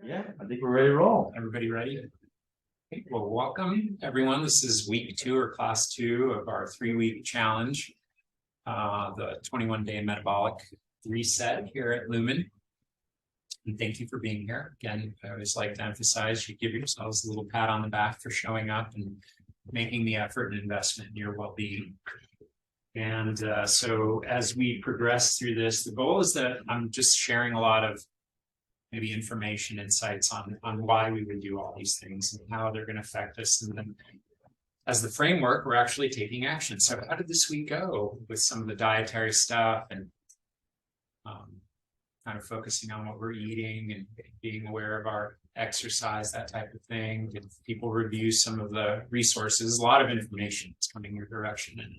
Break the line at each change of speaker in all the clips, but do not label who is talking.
Yeah, I think we're ready to roll.
Everybody ready? Okay, well, welcome everyone. This is week 2 or class 2 of our 3-week challenge, the 21-day metabolic reset here at Lumen. And thank you for being here. Again, I always like to emphasize you give yourselves a little pat on the back for showing up and making the effort and investment in your well-being. And so as we progress through this, the goal is that I'm just sharing a lot of maybe information, insights on why we would do all these things and how they're going to affect us. And then as the framework, we're actually taking action. So how did this week go with some of the dietary stuff and kind of focusing on what we're eating and being aware of our exercise, that type of thing? Did people review some of the resources? A lot of information is coming your direction, and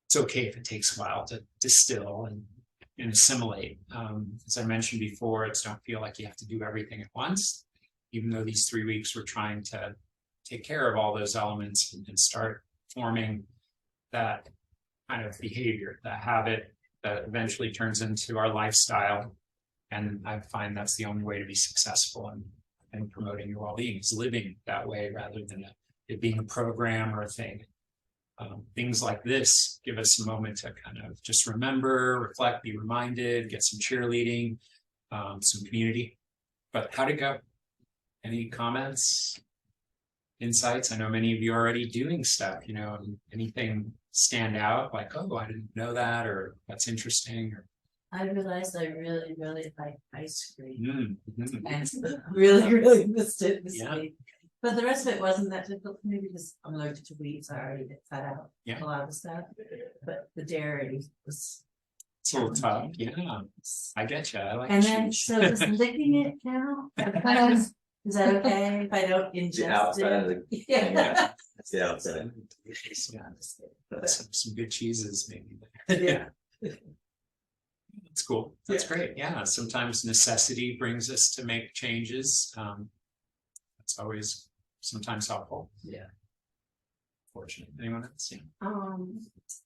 it's okay if it takes a while to distill and assimilate. As I mentioned before, it's don't feel like you have to do everything at once. Even though these 3 weeks we're trying to take care of all those elements and start forming that kind of behavior, that habit that eventually turns into our lifestyle. And I find that's the only way to be successful in promoting your well-being, is living that way rather than it being a program or a thing. Things like this give us a moment to kind of just remember, reflect, be reminded, get some cheerleading, some community. But how'd it go? Any comments, insights? I know many of you are already doing stuff, anything stand out like, oh, I didn't know that, or that's interesting, or
I realized I really, really like ice cream.
Mm-hmm.
And really, really missed it this
Yeah.
week. But the rest of it wasn't that difficult for me because I'm allergic to wheat, so I already cut out
Yeah.
a lot of the stuff. But the dairy was.
It's a little tough. Yeah, I get you. I like
And
cheese.
then, so does licking it count? Is that okay if I don't ingest
The outside of
it?
the,
Yeah.
that's the outside.
Yeah, some good cheeses, maybe.
Yeah.
That's cool. That's great. Yeah, sometimes necessity brings us to make changes. That's always sometimes helpful.
Yeah.
Fortunate. Anyone else? Yeah.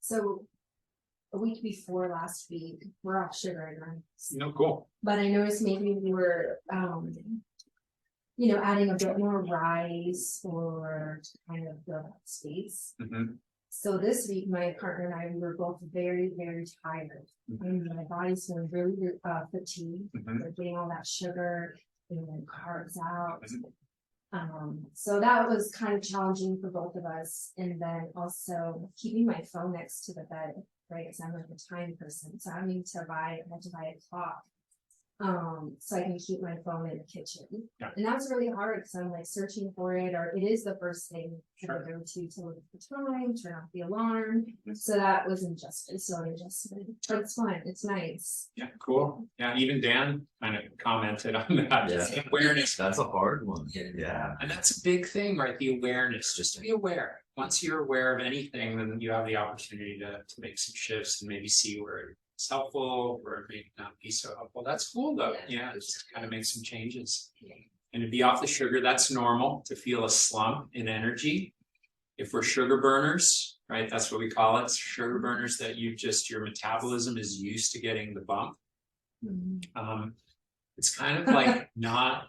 So a week before last week, we're off sugar again.
No, cool.
But I noticed maybe we were, adding a bit more rice or to kind of fill that space.
Mhm.
So this week, my partner and I, we were both very, very tired. And my body's feeling really fatigued.
Mhm.
We're getting all that sugar and then carbs out. So that was kind of challenging for both of us. And then also keeping my phone next to the bed, right? Because I'm like a time person. So I had to buy a clock. So I can keep my phone in the kitchen.
Yeah.
And that's really hard because I'm like searching for it, or it is the first thing
Sure.
that I go to look at the time, turn off the alarm.
Mhm.
So that was still an adjustment. But it's fun, it's nice.
Yeah, cool. Yeah, even Dan kind of commented on that.
Yeah.
Awareness.
That's a hard one. Yeah.
And that's a big thing, right? The awareness, just to be aware. Once you're aware of anything, then you have the opportunity to make some shifts and maybe see where it's helpful, where it may not be so helpful. That's cool though. Yeah, just kind of make some changes. And to be off the sugar, that's normal to feel a slump in energy. If we're sugar burners, right? That's what we call it. Sugar burners that your metabolism is used to getting the bump. It's kind of like not,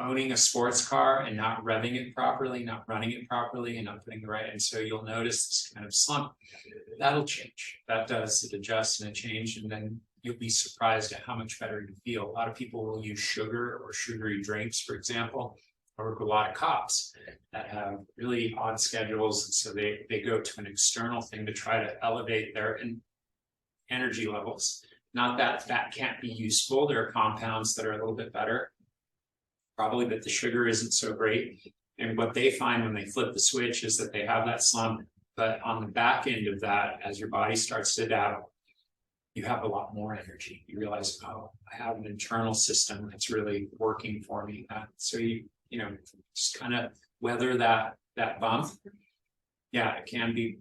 owning a sports car and not revving it properly, not running it properly, and not putting the right. And so you'll notice this kind of slump. That'll change. That does. It adjusts and it changes, and then you'll be surprised at how much better you feel. A lot of people will use sugar or sugary drinks, for example. I work with a lot of cops that have really odd schedules, and so they go to an external thing to try to elevate their energy levels. Not that that can't be useful. There are compounds that are a little bit better. Probably that the sugar isn't so great. And what they find when they flip the switch is that they have that slump, but on the back end of that, as your body starts to adapt, you have a lot more energy. You realize, oh, I have an internal system that's really working for me. So you just kind of weather that bump. Yeah, it can be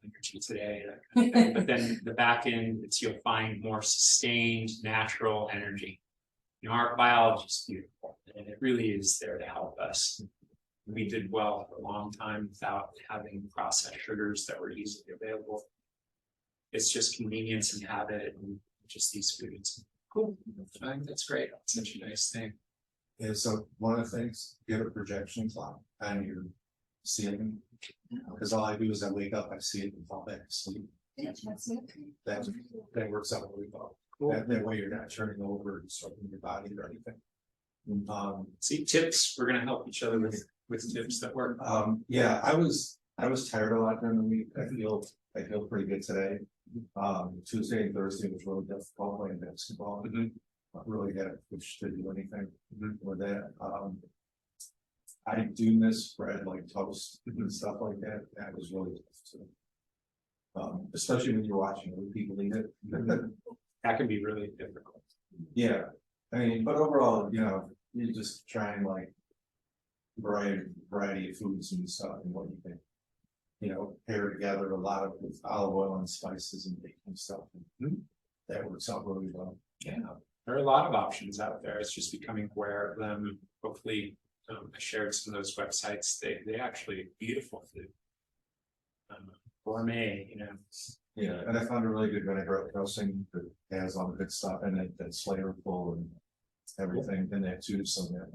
energy today, that kind of thing. But then the back end, you'll find more sustained natural energy. Our biology is beautiful, and it really is there to help us. We did well for a long time without having processed sugars that were easily available. It's just convenience and habit and just these foods. Cool. I think that's great. It's such a nice thing.
And so one of the things, get a projection clock on your ceiling. Because all I do is I wake up, I see it and fall back to sleep. That works out really well. That way you're not turning over and disrupting your body or anything.
See, tips, we're gonna help each other with tips that work.
Yeah, I was tired a lot during the week. I feel pretty good today. Tuesday and Thursday was really difficult playing basketball. I really had to push to do anything with that. I do miss bread like toast and stuff like that. That was really tough too. Especially when you're watching other people eat it.
That can be really difficult.
Yeah, I mean, but overall, you know, you just try and like variety of foods and stuff and what you can, you know, pair together a lot of with olive oil and spices and bacon and stuff. That works out really well.
Yeah, there are a lot of options out there. It's just becoming aware of them. Hopefully, I shared some of those websites. They actually beautiful food. Gourmet, you know.
Yeah, and I found a really good vinaigrette dressing that has all the good stuff in it that's flavorful and everything in that too, so that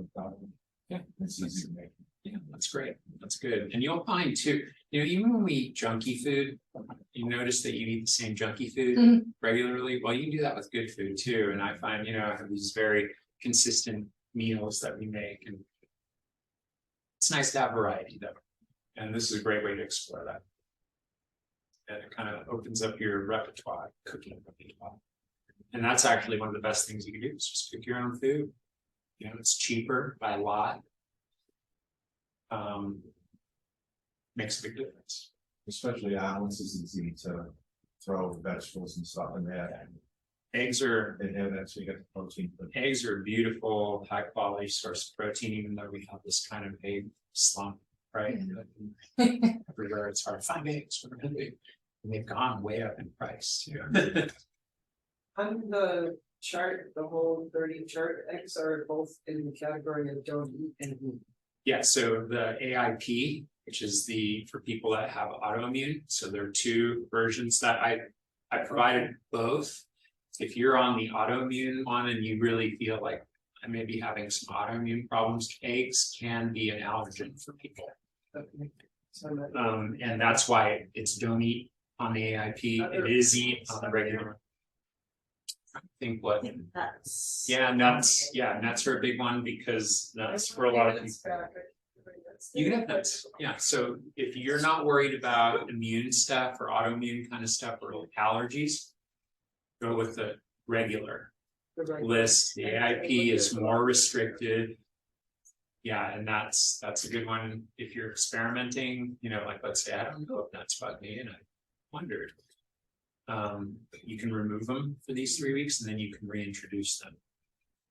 it's easy to make.
Yeah, that's great. That's good. And you'll find too, you know, even when we eat junky food, you notice that you eat the same junky food regularly. Well, you can do that with good food too. And I find, you know, I have these very consistent meals that we make, and it's nice to have variety though. And this is a great way to explore that. And it kind of opens up your repertoire, cooking repertoire. And that's actually one of the best things you can do is just cook your own food. You know, it's cheaper by a lot. Makes a big difference.
Especially omelets is easy to throw vegetables and stuff in that.
Eggs are
And actually get the protein.
eggs are a beautiful, high quality source of protein, even though we have this kind of egg slump, right? Everywhere it's hard to find eggs. And they've gone way up in price too.
On the chart, the whole 30 chart, eggs are both in the category of don't eat and eat.
Yeah, so the AIP, which is for people that have autoimmune. So there are two versions that I provided both. If you're on the autoimmune one and you really feel like I may be having some autoimmune problems, eggs can be an allergen for people.
Okay. So that-
And that's why it's don't eat on the AIP. It is eat on the regular. I think what,
That's.
yeah, nuts. Yeah, nuts are a big one because nuts for a lot of people. You can have nuts, yeah. So if you're not worried about immune stuff or autoimmune kind of stuff or allergies, go with the regular list. The AIP is more restricted. Yeah, and that's a good one if you're experimenting, you know, like let's say I don't know if nuts bug me and I wondered. You can remove them for these 3 weeks and then you can reintroduce them.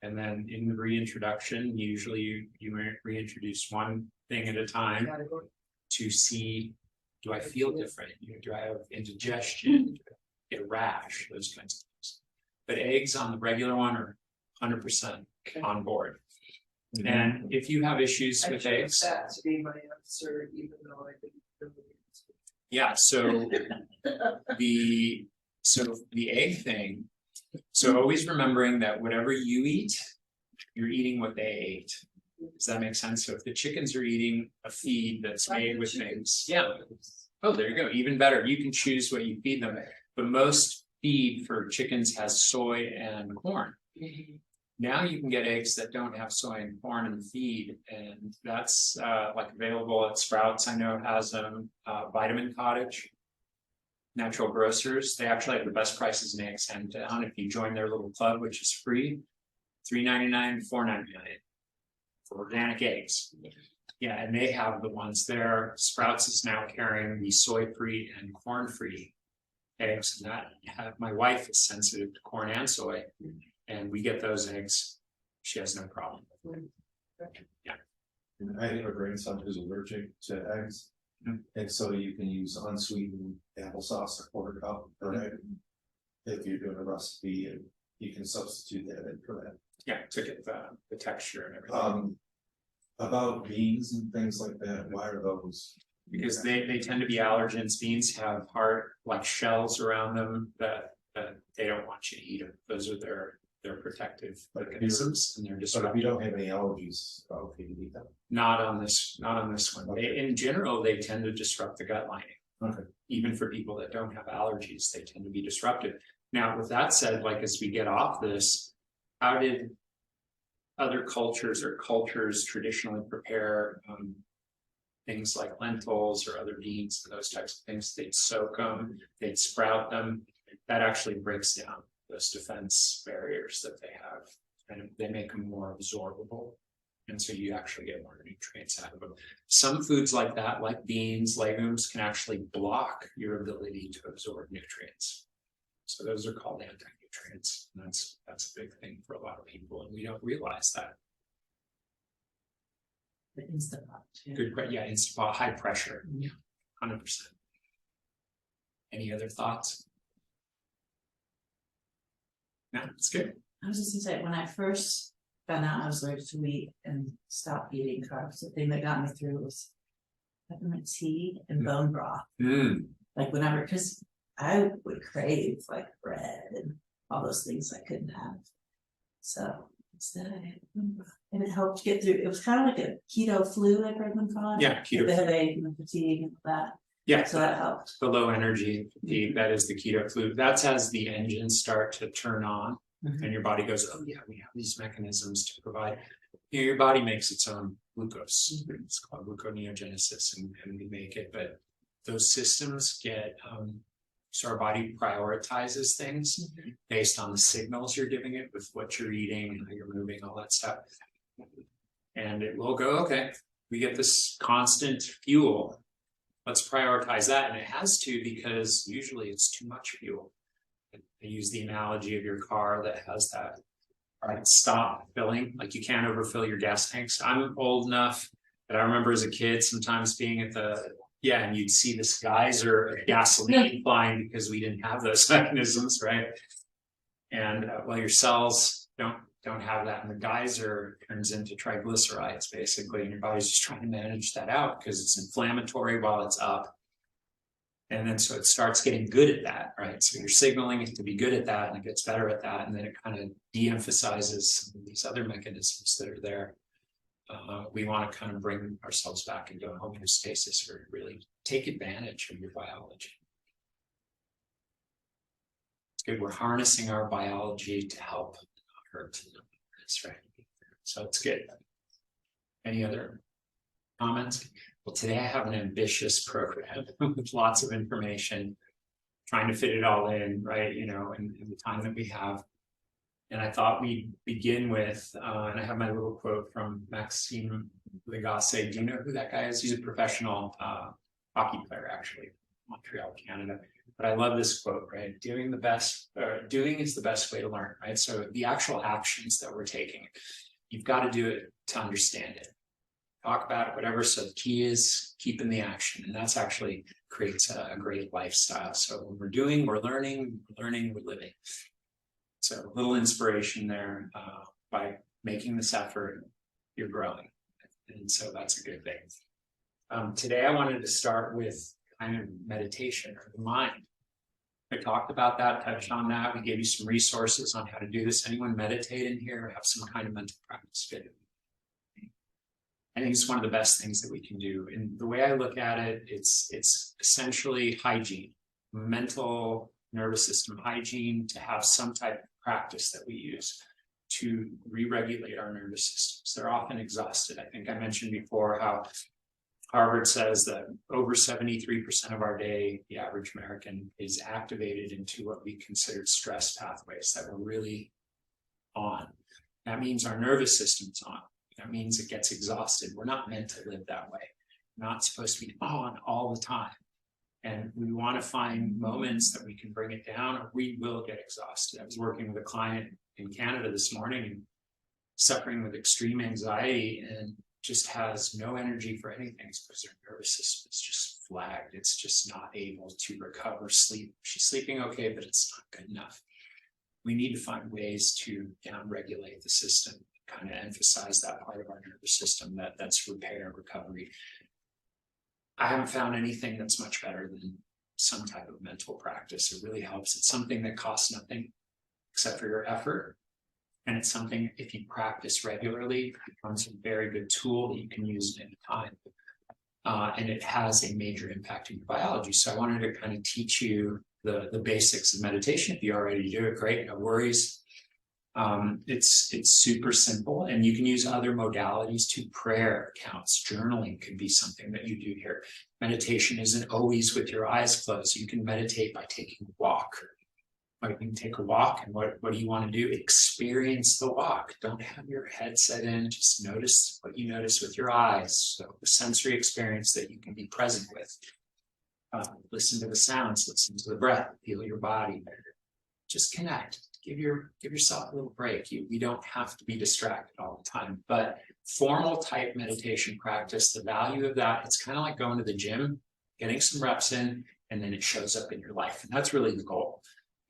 And then in the reintroduction, usually you reintroduce one thing at a time to see, do I feel different? You know, do I have indigestion? Do I get a rash? Those kinds of things. But eggs on the regular one are 100% on board. And if you have issues with eggs,
That to be my answer, even though I didn't really.
yeah, so the egg thing, so always remembering that whatever you eat, you're eating what they ate. Does that make sense? So if the chickens are eating a feed that's made with things, yeah. Oh, there you go, even better. You can choose what you feed them. But most feed for chickens has soy and corn. Now you can get eggs that don't have soy and corn in the feed, and that's like available at Sprouts. I know has them. Vitamin Cottage, Natural Grocers. They actually have the best prices in eggs hands down. If you join their little club, which is free, $3.99, $4.99 for organic eggs. Yeah, and they have the ones there. Sprouts is now carrying the soy-free and corn-free eggs, and that my wife is sensitive to corn and soy. And we get those eggs. She has no problem. Yeah.
And I have a grandson who's allergic to eggs. And so you can use unsweetened applesauce or quarter cup per egg. If you're doing a recipe, and you can substitute that in for that.
Yeah, to get the texture and everything.
About beans and things like that, why are those?
Because they tend to be allergens. Beans have hard like shells around them that they don't want you to eat them. Those are their protective
But if
mechanisms and they're
But if
disrupted.
you don't have any allergies, okay, you eat them.
Not on this one. In general, they tend to disrupt the gut lining.
Okay.
Even for people that don't have allergies, they tend to be disrupted. Now, with that said, like as we get off this, how did other cultures or cultures traditionally prepare things like lentils or other beans and those types of things? They'd soak them, they'd sprout them. That actually breaks down those defense barriers that they have, and they make them more absorbable. And so you actually get more nutrients out of them. Some foods like that, like beans, legumes, can actually block your ability to absorb nutrients. So those are called anti-nutrients. And that's a big thing for a lot of people, and we don't realize that.
The Instant Pot, too.
Good, yeah, it's high pressure, 100%. Any other thoughts? No, it's good.
I was just gonna say, when I first found out I was allergic to wheat and stopped eating carbs, the thing that got me through was peppermint tea and bone broth. Like whenever, because I would crave like bread and all those things I couldn't have. So instead I had bone broth, and it helped get through. It was kind of like a keto flu, like Bregman called.
Yeah,
The
keto.
headache and the fatigue and all that.
Yeah,
So that helped.
the low energy fatigue, that is the keto flu. That's as the engines start to turn on and your body goes, oh yeah, we have these mechanisms to provide. You know, your body makes its own glucose. It's called gluconeogenesis, and we make it, but those systems get so our body prioritizes things based on the signals you're giving it with what you're eating, how you're moving, all that stuff. And it will go, okay, we get this constant fuel. Let's prioritize that. And it has to, because usually it's too much fuel. I use the analogy of your car that has that, all right, stop filling, like you can't overfill your gas tanks. I'm old enough that I remember as a kid sometimes being at and you'd see this geyser of gasoline flying because we didn't have those mechanisms, right? And well, your cells don't have that, and the geyser turns into triglycerides basically, and your body's just trying to manage that out because it's inflammatory while it's up. And then so it starts getting good at that, right? So you're signaling it to be good at that, and it gets better at that, and then it kind of de-emphasizes some of these other mechanisms that are there. We want to kind of bring ourselves back into homeostasis, or really take advantage of your biology. It's good. We're harnessing our biology to help hurt. That's right. So it's good. Any other comments? Well, today I have an ambitious program with lots of information, trying to fit it all in, right? You know, in the time that we have. And I thought we'd begin with, and I have my little quote from Maxime Lagacé. Do you know who that guy is? He's a professional hockey player, actually, Montreal, Canada. But I love this quote, right? Doing is the best way to learn, right? So the actual actions that we're taking, you've got to do it to understand it. Talk about it, whatever. So the key is keeping the action, and that's actually creates a great lifestyle. So when we're doing, we're learning, we're living. So a little inspiration there. By making this effort, you're growing, and so that's a good thing. Today I wanted to start with kind of meditation, or the mind. I talked about that, touched on that. We gave you some resources on how to do this. Anyone meditate in here or have some kind of mental practice? Good. I think it's one of the best things that we can do. And the way I look at it, it's essentially hygiene, mental, nervous system hygiene, to have some type of practice that we use to re-regulate our nervous systems. They're often exhausted. I think I mentioned before how Harvard says that over 73% of our day, the average American, is activated into what we consider stress pathways that we're really on. That means our nervous system's on. That means it gets exhausted. We're not meant to live that way. We're not supposed to be on all the time. And we want to find moments that we can bring it down, or we will get exhausted. I was working with a client in Canada this morning and suffering with extreme anxiety and just has no energy for anything because their nervous system is just flagged. It's just not able to recover sleep. She's sleeping okay, but it's not good enough. We need to find ways to down-regulate the system, kind of emphasize that part of our nervous system that's repair and recovery. I haven't found anything that's much better than some type of mental practice. It really helps. It's something that costs nothing except for your effort. And it's something, if you practice regularly, it becomes a very good tool that you can use at any time. And it has a major impact in your biology. So I wanted to kind of teach you the basics of meditation. If you already do it, great, no worries. It's super simple, and you can use other modalities too. Prayer counts, journaling could be something that you do here. Meditation isn't always with your eyes closed. You can meditate by taking a walk. Or you can take a walk, and what do you want to do? Experience the walk. Don't have your headset in, just notice what you notice with your eyes. So the sensory experience that you can be present with. Listen to the sounds, listen to the breath, feel your body. Just connect. Give yourself a little break. You don't have to be distracted all the time. But formal type meditation practice, the value of that, it's kind of like going to the gym, getting some reps in, and then it shows up in your life. And that's really the goal.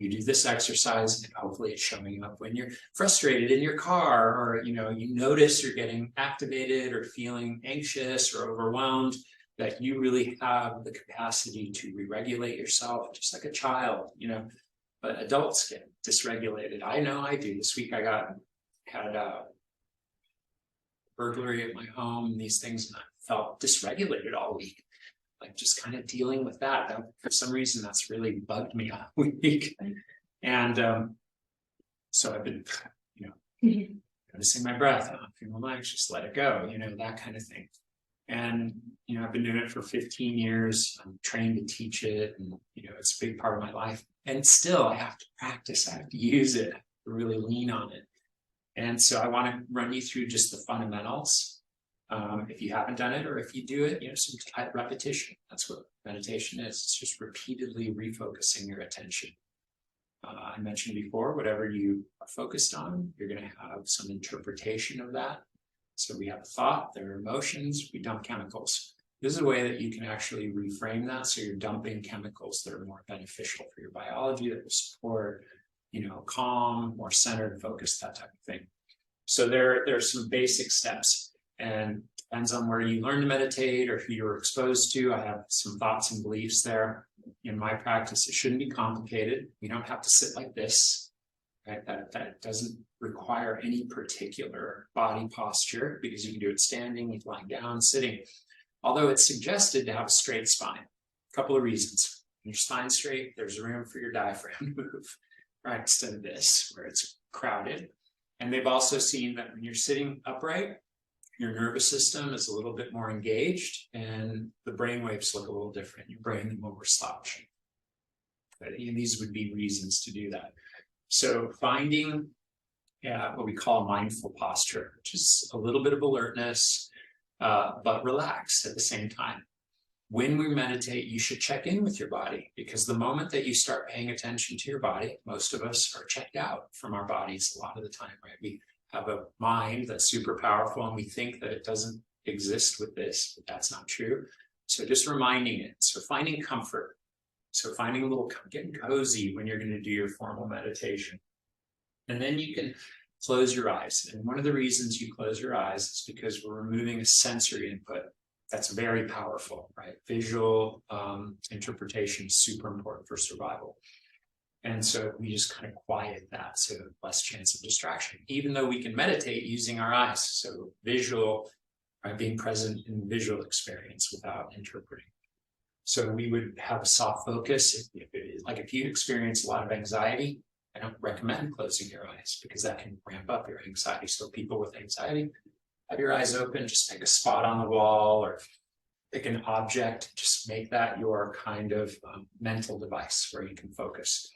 You do this exercise, and hopefully it's showing up when you're frustrated in your car, or you notice you're getting activated or feeling anxious or overwhelmed, that you really have the capacity to re-regulate yourself, just like a child, but adults get dysregulated. I know I do. This week I had a burglary at my home and these things, and I felt dysregulated all week. Like just kind of dealing with that. For some reason, that's really bugged me all week. And so I've been, noticing my breath. I'm feeling anxious, let it go, that kind of thing. And, I've been doing it for 15 years. I'm trained to teach it, and, it's a big part of my life. And still, I have to practice. I have to use it, to really lean on it. And so I want to run you through just the fundamentals. If you haven't done it, or if you do it, some tight repetition. That's what meditation is. It's just repeatedly refocusing your attention. I mentioned before, whatever you are focused on, you're going to have some interpretation of that. So we have a thought, there are emotions, we dump chemicals. This is a way that you can actually reframe that. So you're dumping chemicals that are more beneficial for your biology, that will support, calm, more centered, focused, that type of thing. So there are some basic steps. And depends on where you learn to meditate or who you're exposed to. I have some thoughts and beliefs there. In my practice, it shouldn't be complicated. You don't have to sit like this, right? That doesn't require any particular body posture, because you can do it standing, lying down, sitting. Although it's suggested to have a straight spine. A couple of reasons. When your spine's straight, there's room for your diaphragm to move, right? Instead of this, where it's crowded. And they've also seen that when you're sitting upright, your nervous system is a little bit more engaged, and the brain waves look a little different. Your brain will more slouch. And these would be reasons to do that. So finding what we call a mindful posture, which is a little bit of alertness, but relaxed at the same time. When we meditate, you should check in with your body, because the moment that you start paying attention to your body, most of us are checked out from our bodies a lot of the time, right? We have a mind that's super powerful, and we think that it doesn't exist with this, but that's not true. So just reminding it. So finding comfort. So finding a little, getting cozy when you're going to do your formal meditation. And then you can close your eyes. And one of the reasons you close your eyes is because we're removing a sensory input that's very powerful, right? Visual interpretation is super important for survival. And so we just kind of quiet that, so less chance of distraction, even though we can meditate using our eyes. So visual, right, being present in visual experience without interpreting. So we would have a soft focus. If you experience a lot of anxiety, I don't recommend closing your eyes, because that can ramp up your anxiety. So people with anxiety, have your eyes open, just pick a spot on the wall or pick an object, just make that your kind of mental device where you can focus.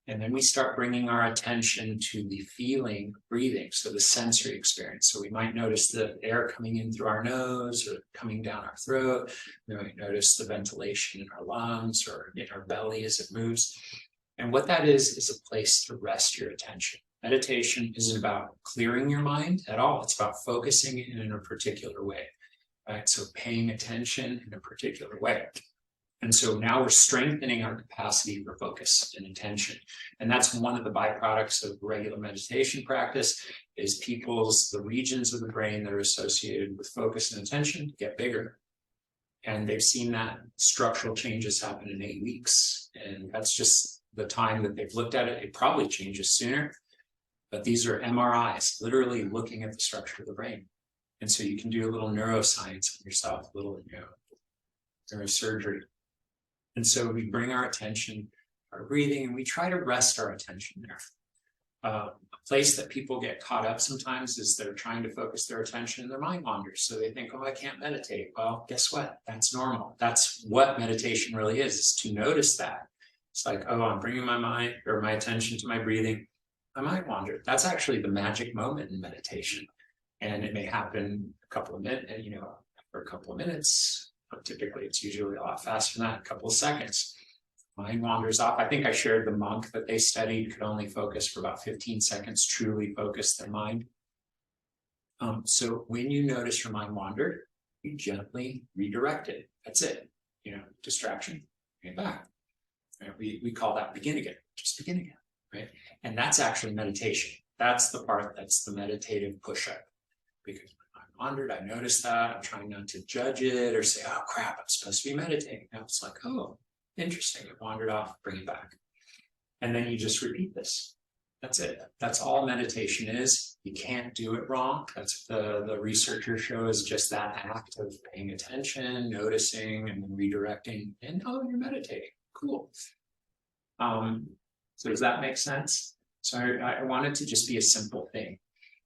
And then we start bringing our attention to the feeling, breathing, so the sensory experience. So we might notice the air coming in through our nose or coming down our throat. We might notice the ventilation in our lungs or in our belly as it moves. And what that is a place to rest your attention. Meditation isn't about clearing your mind at all. It's about focusing it in a particular way, right? So paying attention in a particular way. And so now we're strengthening our capacity for focus and attention. And that's one of the byproducts of regular meditation practice, is the regions of the brain that are associated with focus and attention get bigger. And they've seen that structural changes happen in 8 weeks. And that's just the time that they've looked at it. It probably changes sooner. But these are MRIs, literally looking at the structure of the brain. And so you can do a little neuroscience on yourself, a little, neurosurgery. And so we bring our attention, our breathing, and we try to rest our attention there. A place that people get caught up sometimes is they're trying to focus their attention and their mind wanders. So they think, oh, I can't meditate. Well, guess what? That's normal. That's what meditation really is to notice that. It's like, oh, I'm bringing my mind or my attention to my breathing. My mind wandered. That's actually the magic moment in meditation. And it may happen a couple of minutes, for a couple of minutes. But typically, it's usually a lot faster than that, a couple of seconds. Mind wanders off. I think I shared the monk that they studied could only focus for about 15 seconds, truly focus their mind. So when you notice your mind wandered, you gently redirect it. That's it. Distraction, bring it back. Right? We call that begin again. Just begin again, right? And that's actually meditation. That's the part that's the meditative push-up. Because when I wandered, I noticed that. I'm trying not to judge it or say, oh crap, I'm supposed to be meditating. Now it's like, oh, interesting. It wandered off, bring it back. And then you just repeat this. That's it. That's all meditation is. You can't do it wrong. That's the researchers show is just that act of paying attention, noticing, and then redirecting. And oh, you're meditating. Cool. So does that make sense? So I want it to just be a simple thing.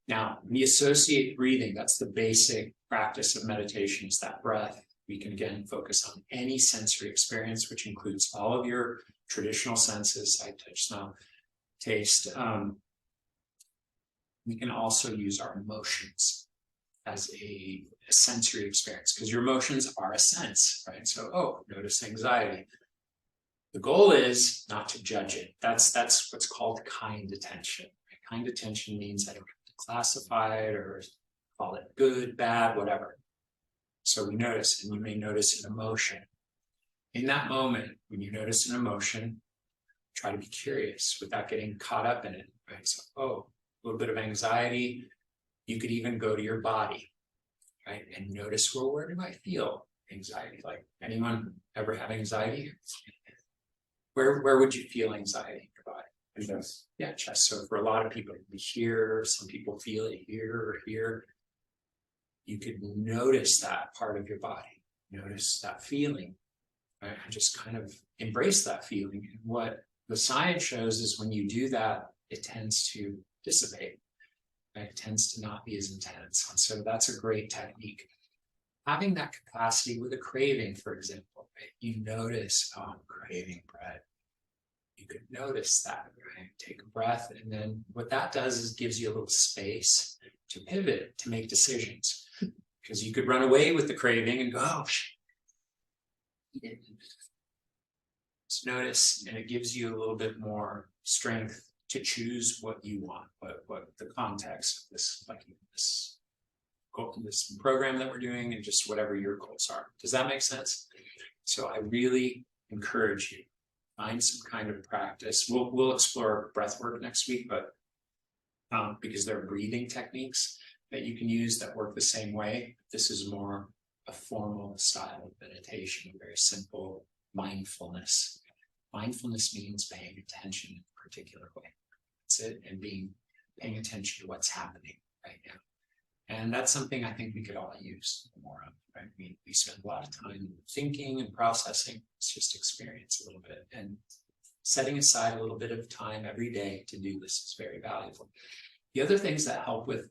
Now, we associate breathing. That's the basic practice of meditation is that breath. We can again focus on any sensory experience, which includes all of your traditional senses, sight, touch, smell, taste. We can also use our emotions as a sensory experience because your emotions are a sense, right? So, oh, notice anxiety. The goal is not to judge it. That's what's called kind attention. Kind attention means I don't have to classify it or call it good, bad, whatever. So we notice, and you may notice an emotion. In that moment, when you notice an emotion, try to be curious without getting caught up in it, right? So, oh, a little bit of anxiety. You could even go to your body, right? And notice, well, where do I feel anxiety? Like anyone ever have anxiety? Where would you feel anxiety in your body?
Chest.
Yeah, chest. So for a lot of people, it can be here. Some people feel it here or here. You could notice that part of your body. Notice that feeling. Right? And just kind of embrace that feeling. And what the science shows is when you do that, it tends to dissipate. Right? It tends to not be as intense. And so that's a great technique. Having that capacity with a craving, for example, right? You notice, oh, I'm craving bread. You could notice that, right? Take a breath. And then what that does is gives you a little space to pivot, to make decisions. Because you could run away with the craving and go, oh, just notice, and it gives you a little bit more strength to choose what you want, what the context of this, like this program that we're doing, and just whatever your goals are. Does that make sense? So I really encourage you, find some kind of practice. We'll explore breath work next week, but because there are breathing techniques that you can use that work the same way. This is more a formal style of meditation, very simple mindfulness. Mindfulness means paying attention in a particular way. That's it, and paying attention to what's happening right now. And that's something I think we could all use more of, right? We spend a lot of time thinking and processing. It's just experience a little bit. And setting aside a little bit of time every day to do this is very valuable. The other things that help with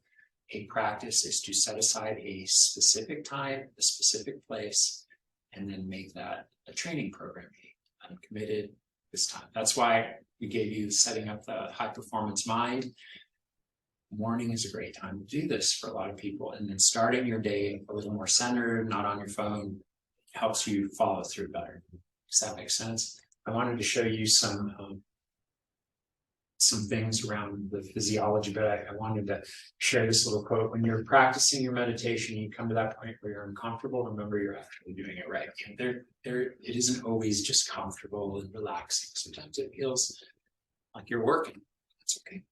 a practice is to set aside a specific time, a specific place, and then make that a training program. I'm committed this time. That's why we gave you setting up the high performance mind. Morning is a great time to do this for a lot of people. And then starting your day a little more centered, not on your phone, helps you follow through better. Does that make sense? I wanted to show you some things around the physiology, but I wanted to share this little quote. When you're practicing your meditation, you come to that point where you're uncomfortable, remember you're actually doing it right. It isn't always just comfortable and relaxing. Sometimes it feels like you're working. That's okay.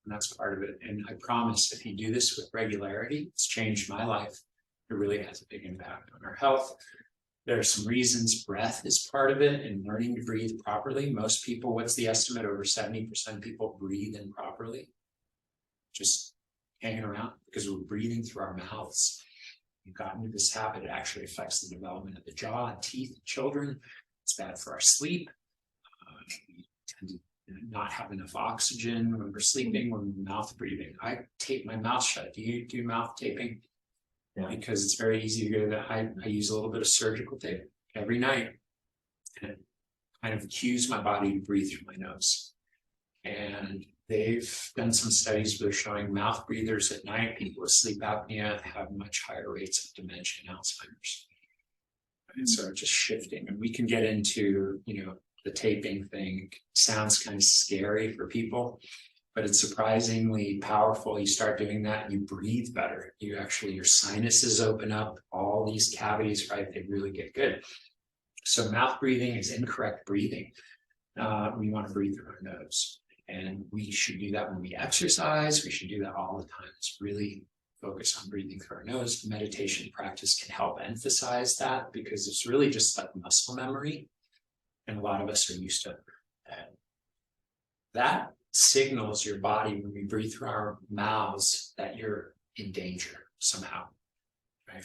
And that's part of it. And I promise if you do this with regularity, it's changed my life. It really has a big impact on our health. There are some reasons. Breath is part of it, and learning to breathe properly. Most people, what's the estimate? Over 70% of people breathe improperly. just hanging around because we're breathing through our mouths. We've gotten into this habit. It actually affects the development of the jaw and teeth in children. It's bad for our sleep. We tend to not have enough oxygen when we're sleeping, when we're mouth breathing. I tape my mouth shut. Do you do mouth taping?
Yeah.
Because it's very easy to go to that. I use a little bit of surgical tape every night, and it kind of cues my body to breathe through my nose. And they've done some studies where they're showing mouth breathers at night, people with sleep apnea have much higher rates of dementia and Alzheimer's. And so just shifting, and we can get into, you know, the taping thing. Sounds kind of scary for people, but it's surprisingly powerful. You start doing that and you breathe better. You actually, your sinuses open up, all these cavities, right? They really get good. So mouth breathing is incorrect breathing. We want to breathe through our nose. And we should do that when we exercise. We should do that all the time. It's really focus on breathing through our nose. Meditation practice can help emphasize that because it's really just like muscle memory. And a lot of us are used to that. That signals your body when we breathe through our mouths that you're in danger somehow, right?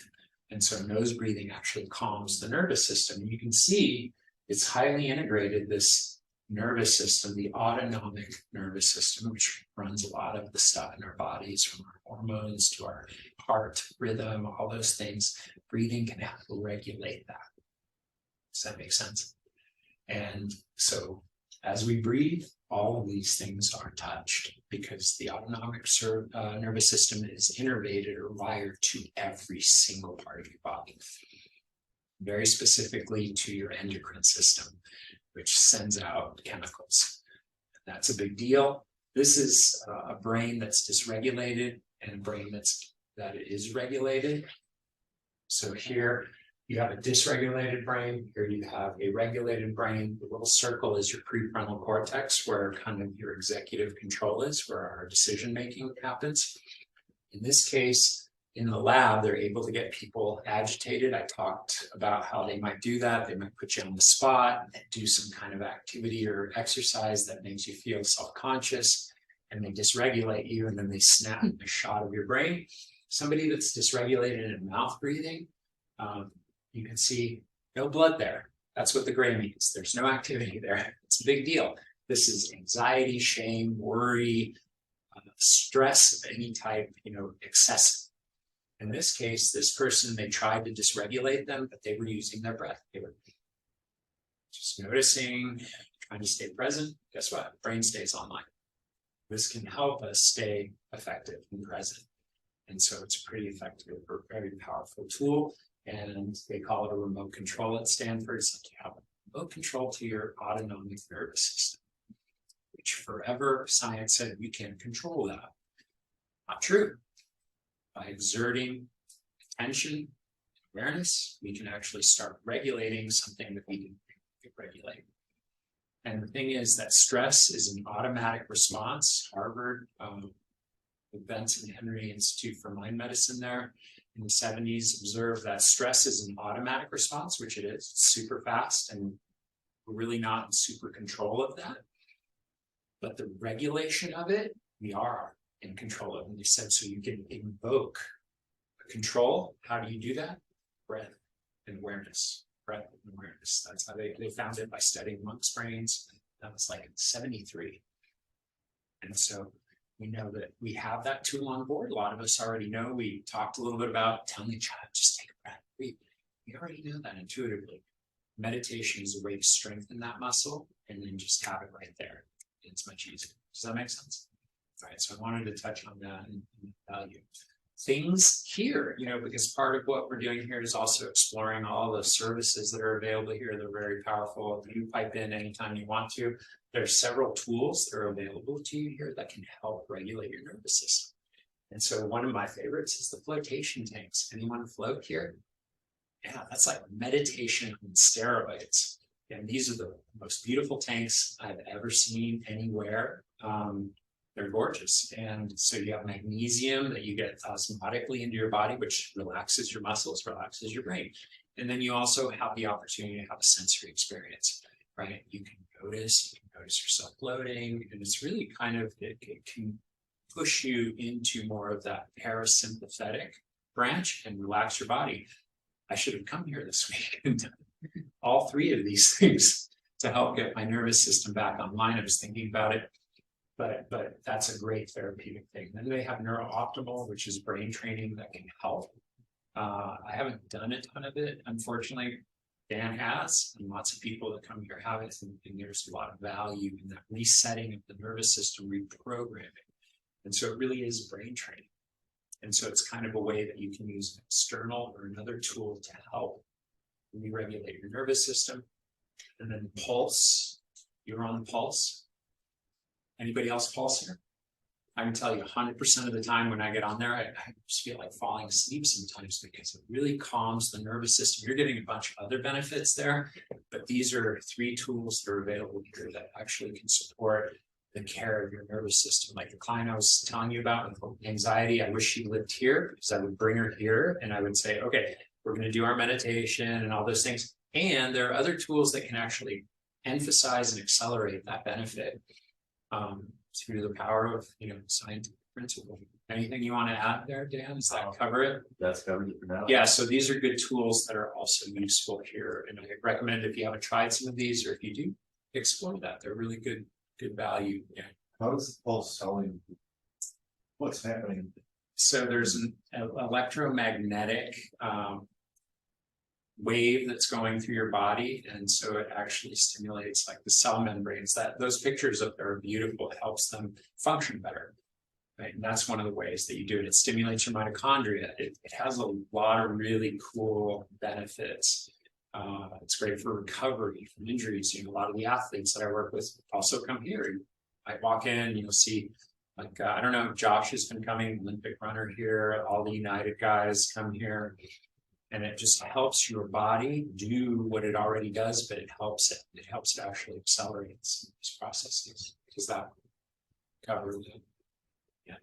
And so nose breathing actually calms the nervous system. You can see it's highly integrated, this nervous system, the autonomic nervous system, which runs a lot of the stuff in our bodies, from our hormones to our heart rhythm, all those things. Breathing can help regulate that. Does that make sense? And so as we breathe, all of these things are touched because the autonomic nervous system is innervated or wired to every single part of your body, very specifically to your endocrine system, which sends out chemicals. That's a big deal. This is a brain that's dysregulated and a brain that is regulated. So here you have a dysregulated brain. Here you have a regulated brain. The little circle is your prefrontal cortex, where kind of your executive control is, where our decision-making happens. In this case, in the lab, they're able to get people agitated. I talked about how they might do that. They might put you on the spot and do some kind of activity or exercise that makes you feel self-conscious, and they dysregulate you, and then they snap a shot of your brain. Somebody that's dysregulated in mouth breathing, you can see no blood there. That's what the gray means. There's no activity there. It's a big deal. This is anxiety, shame, worry, stress of any type, excessive. In this case, this person, they tried to dysregulate them, but they were using their breath. They were just noticing, trying to stay present. Guess what? Brain stays online. This can help us stay effective and present. And so it's a pretty effective or very powerful tool. And they call it a remote control at Stanford. It's like you have a remote control to your autonomic nervous system, which forever science said we can't control that. Not true. By exerting attention, awareness, we can actually start regulating something that we didn't think we could regulate. And the thing is that stress is an automatic response. Harvard, the Benson Henry Institute for Mind Medicine there in the 70s observed that stress is an automatic response, which it is. It's super fast, and we're really not in super control of that. But the regulation of it, we are in control of. And they said, so you can invoke control. How do you do that? Breath and awareness. Breath and awareness. That's how they found it, by studying monks' brains. That was like in 73. And so we know that we have that tool on board. A lot of us already know. We talked a little bit about telling the child, just take a breath, breathe. We already know that intuitively. Meditation is a way to strengthen that muscle and then just have it right there. It's much easier. Does that make sense? All right, so I wanted to touch on that and value. Things here, because part of what we're doing here is also exploring all the services that are available here. They're very powerful. You pipe in anytime you want to. There are several tools that are available to you here that can help regulate your nervous system. And so one of my favorites is the flotation tanks. Anyone float here? Yeah, that's like meditation on steroids. And these are the most beautiful tanks I've ever seen anywhere. They're gorgeous. And so you have magnesium that you get osmotically into your body, which relaxes your muscles, relaxes your brain. And then you also have the opportunity to have a sensory experience, right? You can notice yourself floating, and it's really kind of, it can push you into more of that parasympathetic branch and relax your body. I should have come here this week and done all three of these things to help get my nervous system back online. I was thinking about it, but that's a great therapeutic thing. Then they have NeuroOptimal, which is brain training that can help. I haven't done a ton of it, unfortunately. Dan has, and lots of people that come here have it, and there's a lot of value in that resetting of the nervous system, reprogramming. And so it really is brain training. And so it's kind of a way that you can use an external or another tool to help re-regulate your nervous system. And then pulse, you're on the pulse. Anybody else pulse here? I can tell you 100% of the time when I get on there, I just feel like falling asleep sometimes because it really calms the nervous system. You're getting a bunch of other benefits there, but these are 3 tools that are available here that actually can support the care of your nervous system. Like the client I was telling you about with anxiety, I wish she lived here because I would bring her here and I would say, okay, we're going to do our meditation and all those things. And there are other tools that can actually emphasize and accelerate that benefit through the power of, scientific principle. Anything you want to add there, Dan? Does that cover it?
That's covered it for now.
Yeah, so these are good tools that are also useful here. And I recommend if you haven't tried some of these, or if you do, explore that. They're really good value. Yeah.
How does the pulse telling what's happening?
So there's an electromagnetic wave that's going through your body, and so it actually stimulates like the cell membranes. Those pictures up there are beautiful. It helps them function better, right? And that's one of the ways that you do it. It stimulates your mitochondria. It has a lot of really cool benefits. It's great for recovery from injuries. A lot of the athletes that I work with also come here. I walk in, you'll see, like, I don't know if Josh has been coming, Olympic runner here, all the United guys come here, and it just helps your body do what it already does, but it helps it actually accelerate some of these processes. Does that cover the, yeah.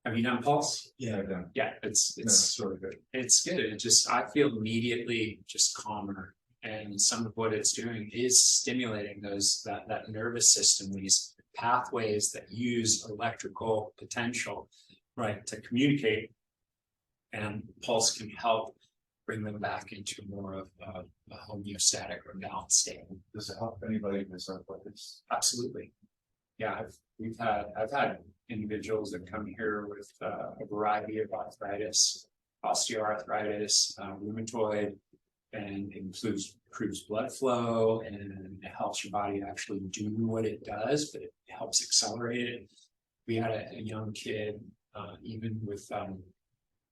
Have you done pulse?
Yeah, I've done.
Yeah, it's
sort of good.
It's good. It just, I feel immediately just calmer. And some of what it's doing is stimulating that nervous system, these pathways that use electrical potential, right, to communicate. And pulse can help bring them back into more of a homeostatic or balanced state.
Does it help anybody who's arthritis?
Absolutely. Yeah, I've had individuals that come here with a variety of arthritis, osteoarthritis, rheumatoid, and it improves blood flow, and it helps your body actually do what it does, but it helps accelerate it. We had a young kid, even with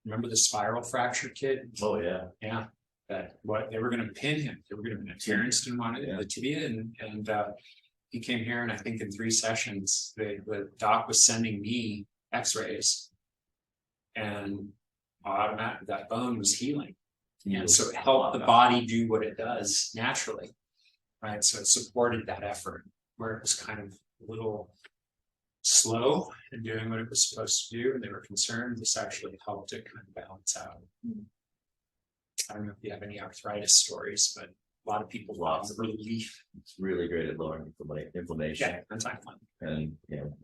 remember the spiral fracture kid?
Oh yeah.
Yeah. That what they were going to pin him. They were going to Terrence didn't want it, the tibia, and he came here, and I think in 3 sessions, the doc was sending me X-rays, and automatically that bone was healing, and so it helped the body do what it does naturally, right? So it supported that effort where it was kind of a little slow in doing what it was supposed to do, and they were concerned. This actually helped it kind of balance out. I don't know if you have any arthritis stories, but a lot of people
Lots of
relief.
It's really great at lowering inflammation.
Yeah, anti-inflammatory.
And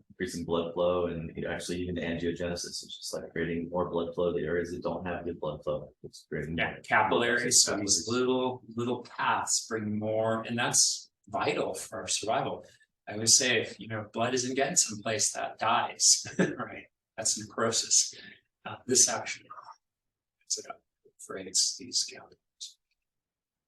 increasing blood flow, and actually even angiogenesis. It's just like creating more blood flow to the areas that don't have good blood flow. It's creating
Capillaries. So these little paths bring more, and that's vital for our survival. I always say, if blood isn't getting someplace, that dies, right? That's necrosis. This actually puts it up, creates these capillaries.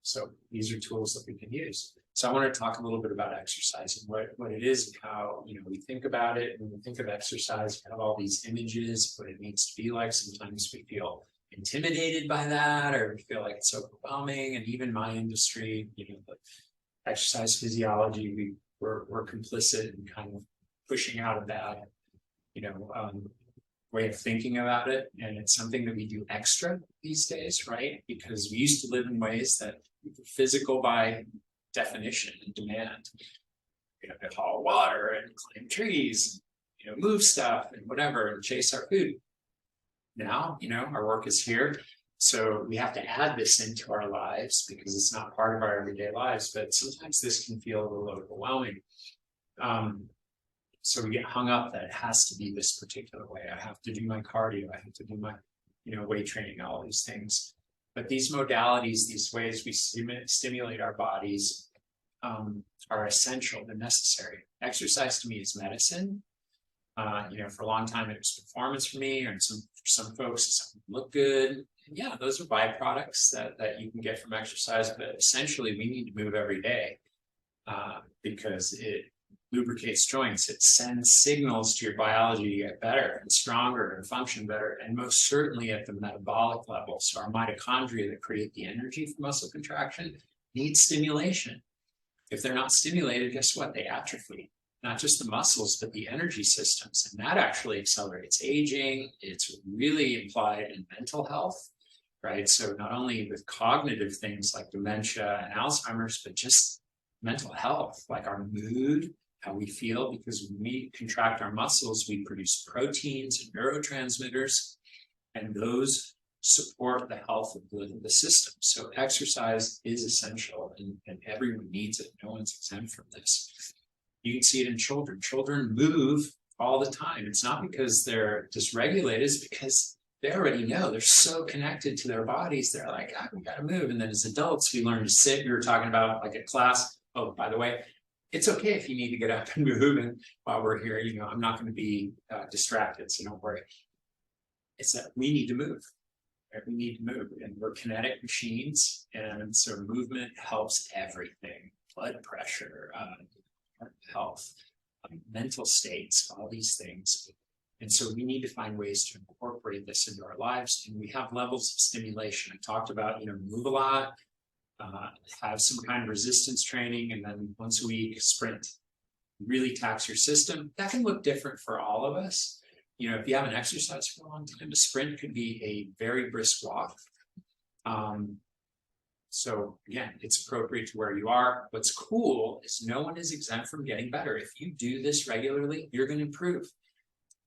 So these are tools that we can use. So I want to talk a little bit about exercise and what it is and how we think about it. When we think of exercise, we have all these images, what it needs to be like. Sometimes we feel intimidated by that, or we feel like it's overwhelming. And even my industry, the exercise physiology, we're complicit in kind of pushing out of that, way of thinking about it. And it's something that we do extra these days, right? Because we used to live in ways that were physical by definition and demand. We have to haul water and climb trees, move stuff and whatever, and chase our food. Now, our work is here. So we have to add this into our lives because it's not part of our everyday lives, but sometimes this can feel a little overwhelming. So we get hung up that it has to be this particular way. I have to do my cardio, I have to do my, weight training, all these things. But these modalities, these ways we stimulate our bodies are essential, they're necessary. Exercise to me is medicine. For a long time it was performance for me, and for some folks it's look good. And yeah, those are byproducts that you can get from exercise, but essentially we need to move every day because it lubricates joints, it sends signals to your biology to get better and stronger and function better, and most certainly at the metabolic level. So our mitochondria that create the energy for muscle contraction need stimulation. If they're not stimulated, guess what? They atrophy. Not just the muscles, but the energy systems. And that actually accelerates aging. It's really implied in mental health, right? So not only with cognitive things like dementia and Alzheimer's, but just mental health, like our mood, how we feel, because when we contract our muscles, we produce proteins and neurotransmitters, and those support the health of the system. So exercise is essential, and everyone needs it. No one's exempt from this. You can see it in children. Children move all the time. It's not because they're dysregulated, it's because they already know. They're so connected to their bodies. They're like, we gotta move. And then as adults, we learn to sit. We were talking about like at class. Oh, by the way, it's okay if you need to get up and move. And while we're here, I'm not going to be distracted, so don't worry. It's that we need to move. Right? We need to move, and we're kinetic machines. And so movement helps everything. Blood pressure, health, mental states, all these things. And so we need to find ways to incorporate this into our lives. And we have levels of stimulation. I talked about, move a lot, have some kind of resistance training, and then once a week sprint. Really tax your system. That can look different for all of us. If you haven't exercised for a long time, a sprint could be a very brisk walk. So again, it's appropriate to where you are. What's cool is no one is exempt from getting better. If you do this regularly, you're going to improve.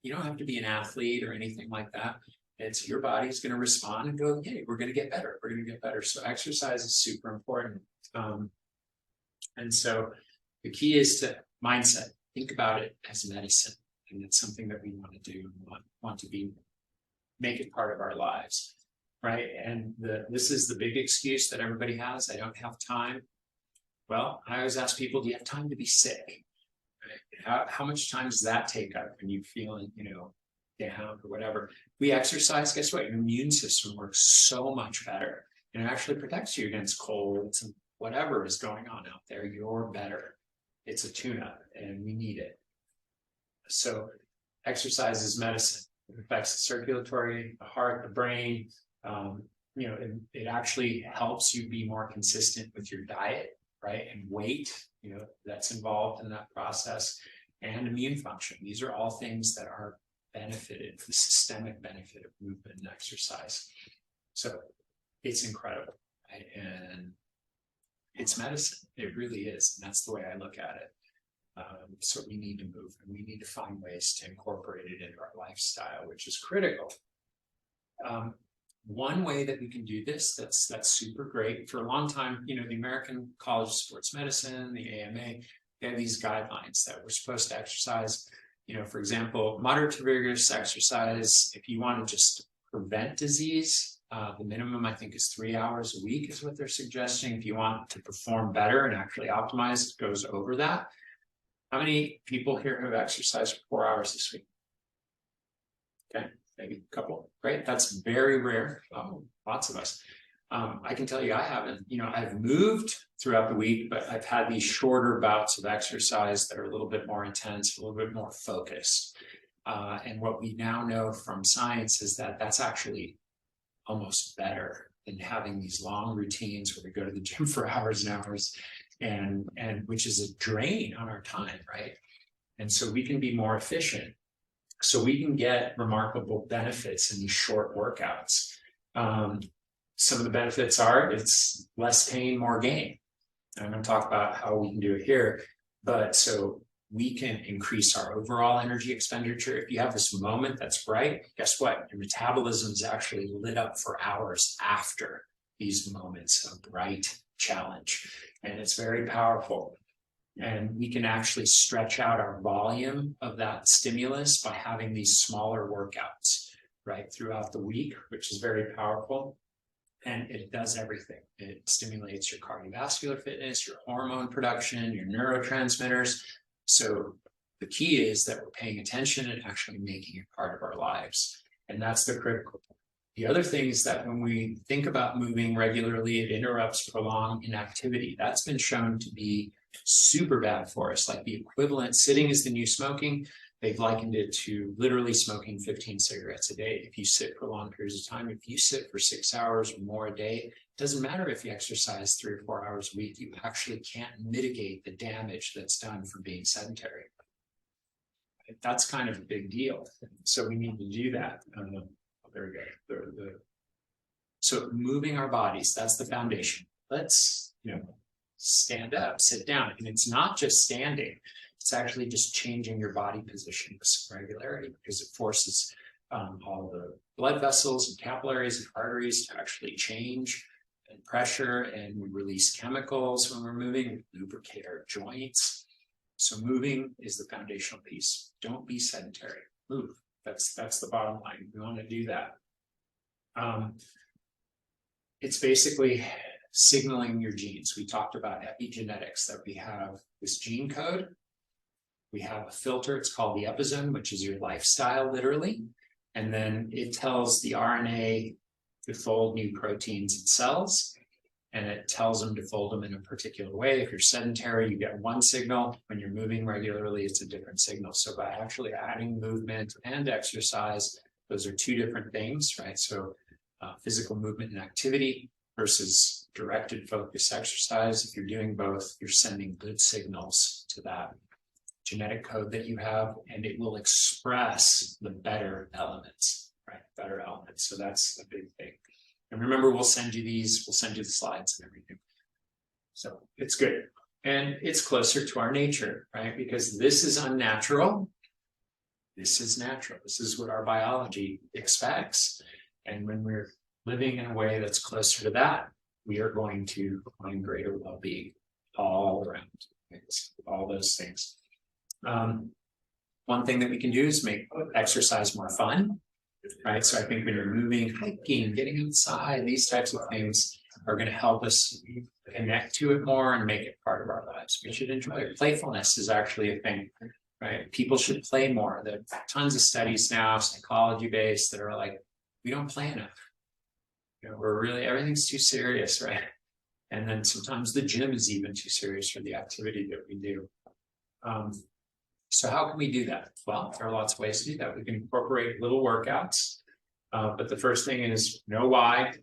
You don't have to be an athlete or anything like that. It's your body's going to respond and go, hey, we're going to get better. We're going to get better. So exercise is super important. And so the key is to mindset. Think about it as medicine. And it's something that we want to do and want to make it part of our lives. Right. And this is the big excuse that everybody has. I don't have time. Well, I always ask people, do you have time to be sick? Right? How much time does that take up when you're feeling, down or whatever? We exercise, guess what? Your immune system works so much better. And it actually protects you against colds and whatever is going on out there. You're better. It's a tune-up and we need it. So exercise is medicine. It affects the circulatory, the heart, the brain. It actually helps you be more consistent with your diet, right? And weight, that's involved in that process, and immune function. These are all things that are benefited, the systemic benefit of movement and exercise. So it's incredible, right? And it's medicine. It really is. And that's the way I look at it. So we need to move, and we need to find ways to incorporate it into our lifestyle, which is critical. One way that we can do this that's super great. For a long time, the American College of Sports Medicine, the AMA, they have these guidelines that we're supposed to exercise. For example, moderate to vigorous exercise, if you want to just prevent disease, the minimum I think is 3 hours a week is what they're suggesting. If you want to perform better and actually optimize, it goes over that. How many people here have exercised for 4 hours this week? Okay, maybe a couple. Great, that's very rare. Lots of us. I can tell you I haven't. I've moved throughout the week, but I've had these shorter bouts of exercise that are a little bit more intense, a little bit more focused. And what we now know from science is that that's actually almost better than having these long routines where we go to the gym for hours and hours, and which is a drain on our time, right? And so we can be more efficient. So we can get remarkable benefits in these short workouts. Some of the benefits are it's less pain, more gain. And I'm going to talk about how we can do it here. But so we can increase our overall energy expenditure. If you have this moment that's bright, guess what? Your metabolism is actually lit up for hours after these moments of bright challenge. And it's very powerful. And we can actually stretch out our volume of that stimulus by having these smaller workouts, right, throughout the week, which is very powerful. And it does everything. It stimulates your cardiovascular fitness, your hormone production, your neurotransmitters. So the key is that we're paying attention and actually making it part of our lives. And that's the critical point. The other thing is that when we think about moving regularly, it interrupts prolonged inactivity. That's been shown to be super bad for us. Like the equivalent, sitting is the new smoking. They've likened it to literally smoking 15 cigarettes a day. If you sit for long periods of time, if you sit for 6 hours or more a day, it doesn't matter if you exercise 3 or 4 hours a week, you actually can't mitigate the damage that's done from being sedentary. That's kind of a big deal. So we need to do that. There we go. So moving our bodies, that's the foundation. Let's, stand up, sit down. And it's not just standing. It's actually just changing your body position with some regularity, because it forces all the blood vessels and capillaries and arteries to actually change and pressure, and we release chemicals when we're moving, we lubricate our joints. So moving is the foundational piece. Don't be sedentary, move. That's the bottom line. We want to do that. It's basically signaling your genes. We talked about epigenetics, that we have this gene code. We have a filter, it's called the episome, which is your lifestyle, literally. And then it tells the RNA to fold new proteins in cells, and it tells them to fold them in a particular way. If you're sedentary, you get one signal. When you're moving regularly, it's a different signal. So by actually adding movement and exercise, those are two different things, right? So physical movement and activity versus directed focus exercise. If you're doing both, you're sending good signals to that genetic code that you have, and it will express the better elements, right? Better elements. So that's a big thing. And remember, we'll send you these, we'll send you the slides and everything. So it's good. And it's closer to our nature, right? Because this is unnatural. This is natural. This is what our biology expects. And when we're living in a way that's closer to that, we are going to find greater well-being all around, right? All those things. One thing that we can do is make exercise more fun, right? So I think when you're moving, hiking, getting outside, these types of things are going to help us connect to it more and make it part of our lives. We should enjoy it. Playfulness is actually a thing, right? People should play more. There are tons of studies now, psychology-based, that are like, we don't play enough. We're really, everything's too serious, right? And then sometimes the gym is even too serious for the activity that we do. So how can we do that? Well, there are lots of ways to do that. We can incorporate little workouts, but the first thing is know why,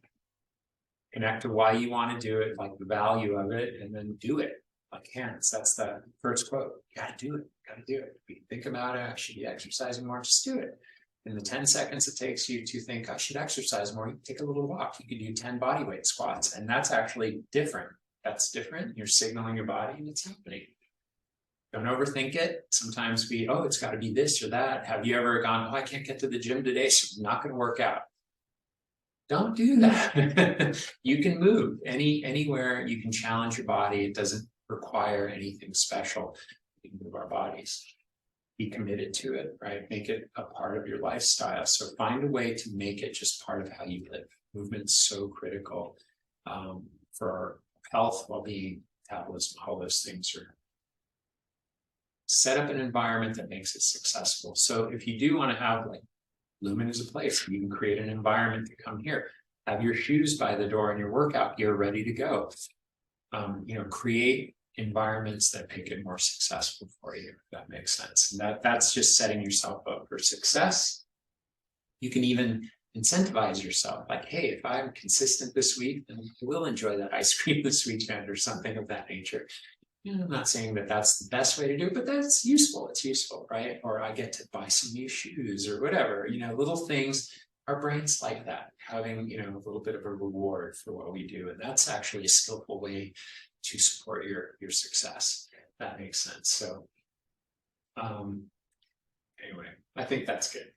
connect to why you want to do it, like the value of it, and then do it. Like hands, that's the first quote. You gotta do it, gotta do it. If you think about it, I should be exercising more, just do it. In the 10 seconds it takes you to think, I should exercise more, you can take a little walk. You can do 10 body weight squats, and that's actually different. That's different. You're signaling your body and it's happening. Don't overthink it. Sometimes it's got to be this or that. Have you ever gone, I can't get to the gym today, so I'm not going to work out? Don't do that. You can move anywhere. You can challenge your body. It doesn't require anything special. You can move our bodies. Be committed to it, right? Make it a part of your lifestyle. So find a way to make it just part of how you live. Movement's so critical for our health, well-being, metabolism, all those things are. Set up an environment that makes it successful. So if you do want to have, like, Lumen is a place, you can create an environment to come here. Have your shoes by the door and your workout gear ready to go. Create environments that make it more successful for you, if that makes sense. And that's just setting yourself up for success. You can even incentivize yourself, like, hey, if I'm consistent this week, then I will enjoy that ice cream this weekend or something of that nature. I'm not saying that that's the best way to do it, but that's useful. It's useful, right? Or I get to buy some new shoes or whatever, little things. Our brains like that, having, a little bit of a reward for what we do. And that's actually a skillful way to support your success. That makes sense. So, anyway, I think that's good.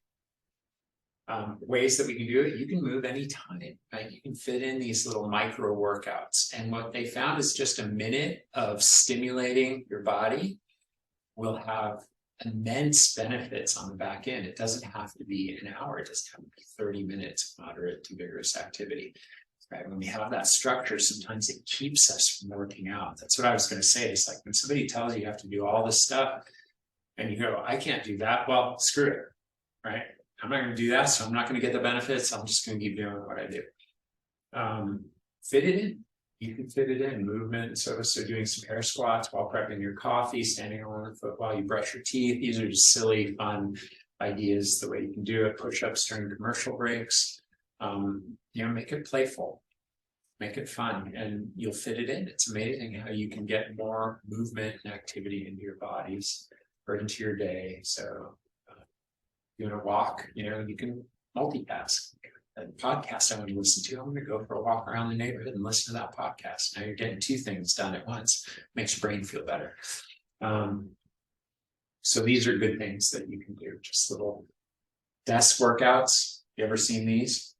Ways that we can do it, you can move anytime, right? You can fit in these little micro workouts. And what they found is just a minute of stimulating your body will have immense benefits on the back end. It doesn't have to be an hour, it doesn't have to be 30 minutes of moderate to vigorous activity. Right? When we have that structure, sometimes it keeps us from working out. That's what I was going to say. It's like when somebody tells you have to do all this stuff and you go, I can't do that. Well, screw it, right? I'm not going to do that, so I'm not going to get the benefits. I'm just going to keep doing what I do. Fit it in. You can fit it in. Movement. So doing some air squats while prepping your coffee, standing on one foot while you brush your teeth. These are just silly, fun ideas. The way you can do it. Push-ups during commercial breaks. Make it playful. Make it fun, and you'll fit it in. It's amazing how you can get more movement and activity into your bodies or into your day. So. You want to walk, you can multitask. A podcast I want to listen to, I'm going to go for a walk around the neighborhood and listen to that podcast. Now you're getting two things done at once. Makes your brain feel better. So these are good things that you can do. Just little desk workouts. You ever seen these?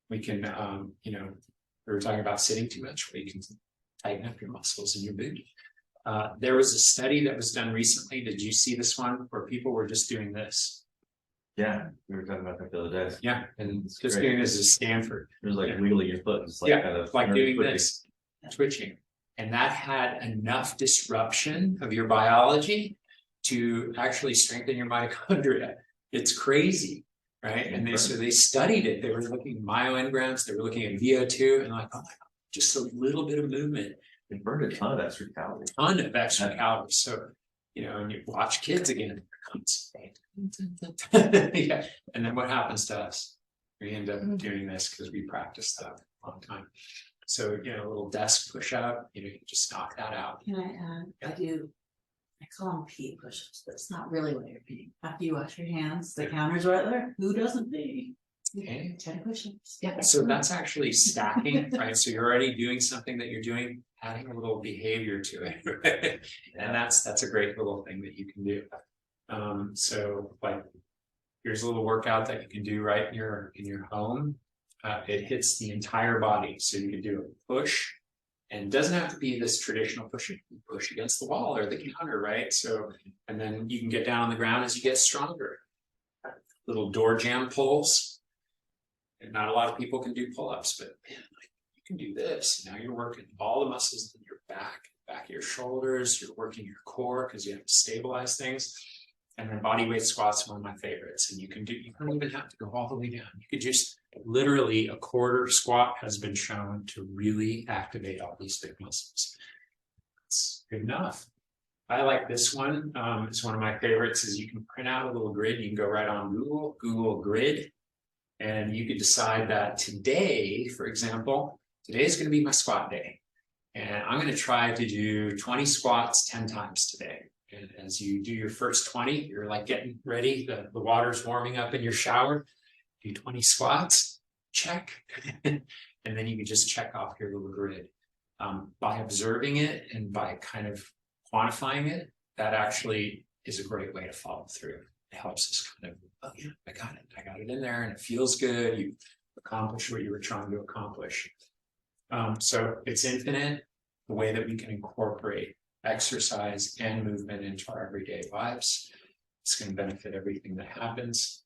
We can, we were talking about sitting too much, where you can tighten up your muscles in your booty. There was a study that was done recently. Did you see this one where people were just doing this?
Yeah, we were talking about that the other day.
Yeah, and
It's
just
great.
doing this is Stanford.
It was like
Yeah.
wiggling your foot, it's like
Yeah,
kind of
like doing
twitching.
this, twitching. And that had enough disruption of your biology to actually strengthen your mitochondria. It's crazy, right? And so they studied it. They were looking at myoengrams, they were looking at VO2, and like, oh my God, just a little bit of movement.
It burned a ton of extra calories.
Ton of extra calories. So, and you watch kids again, yeah. And then what happens to us? We end up doing this because we practiced that a long time. So, a little desk push up, you just knock that out.
Can I add, I call them pee push-ups, but it's not really what you're peeing. After you wash your hands, the counter's right there. Who doesn't pee?
Okay.
10 push-ups.
Yeah, so that's actually stacking, right? So you're already doing something that you're doing, adding a little behavior to it, right? And that's a great little thing that you can do. So like, here's a little workout that you can do right in your home. It hits the entire body. So you can do a push, and it doesn't have to be this traditional push against the wall or the counter, right? So, and then you can get down on the ground as you get stronger. Little door jam pulls. And not a lot of people can do pull-ups, but man, you can do this. Now you're working all the muscles in your back of your shoulders. You're working your core because you have to stabilize things. And then body weight squats are one of my favorites. And you don't even have to go all the way down. You could just literally a quarter squat has been shown to really activate all these big muscles. It's good enough. I like this one. It's one of my favorites. Is you can print out a little grid. You can go right on Google Grid. And you could decide that today, for example, today is going to be my squat day. And I'm going to try to do 20 squats 10 times today. And as you do your first 20, you're like getting ready. The water's warming up in your shower. Do 20 squats, check. And then you can just check off your little grid. By observing it and by kind of quantifying it, that actually is a great way to follow through. It helps us kind of, oh yeah, I got it in there, and it feels good. You accomplished what you were trying to accomplish. So it's infinite, the way that we can incorporate exercise and movement into our everyday lives. It's going to benefit everything that happens.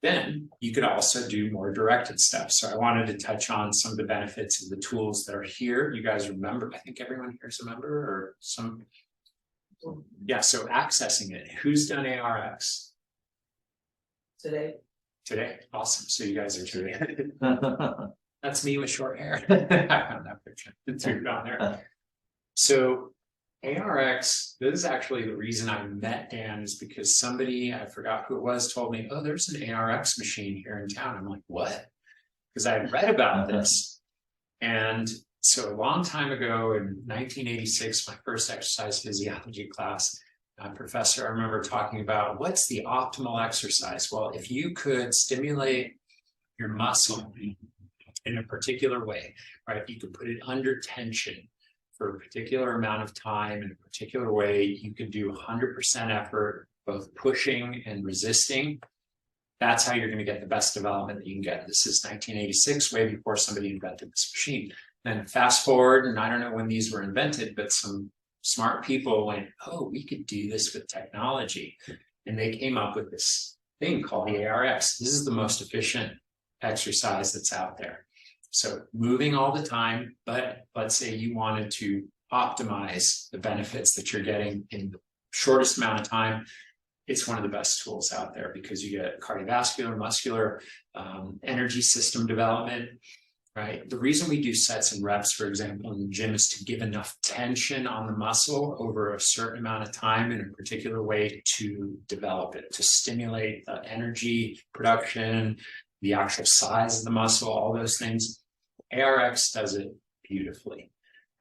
Then you could also do more directed stuff. So I wanted to touch on some of the benefits of the tools that are here. You guys remember, I think everyone here is a member or some. Yeah, so accessing it. Who's done ARX?
Today.
Today? Awesome. So you guys are today. That's me with short hair. I found that picture. It's on there. So ARX, this is actually the reason I met Dan, is because somebody, I forgot who it was, told me, oh, there's an ARX machine here in town. I'm like, what? Because I had read about this. And so a long time ago in 1986, my first exercise physiology class, professor, I remember talking about what's the optimal exercise? Well, if you could stimulate your muscle in a particular way, right? You could put it under tension for a particular amount of time in a particular way, you can do 100% effort, both pushing and resisting. That's how you're going to get the best development that you can get. This is 1986, way before somebody invented this machine. Then fast forward, and I don't know when these were invented, but some smart people went, oh, we could do this with technology. And they came up with this thing called the ARX. This is the most efficient exercise that's out there. So moving all the time, but let's say you wanted to optimize the benefits that you're getting in the shortest amount of time. It's one of the best tools out there because you get cardiovascular, muscular, energy system development, right? The reason we do sets and reps, for example, in the gym is to give enough tension on the muscle over a certain amount of time in a particular way to develop it, to stimulate the energy production, the actual size of the muscle, all those things. ARX does it beautifully,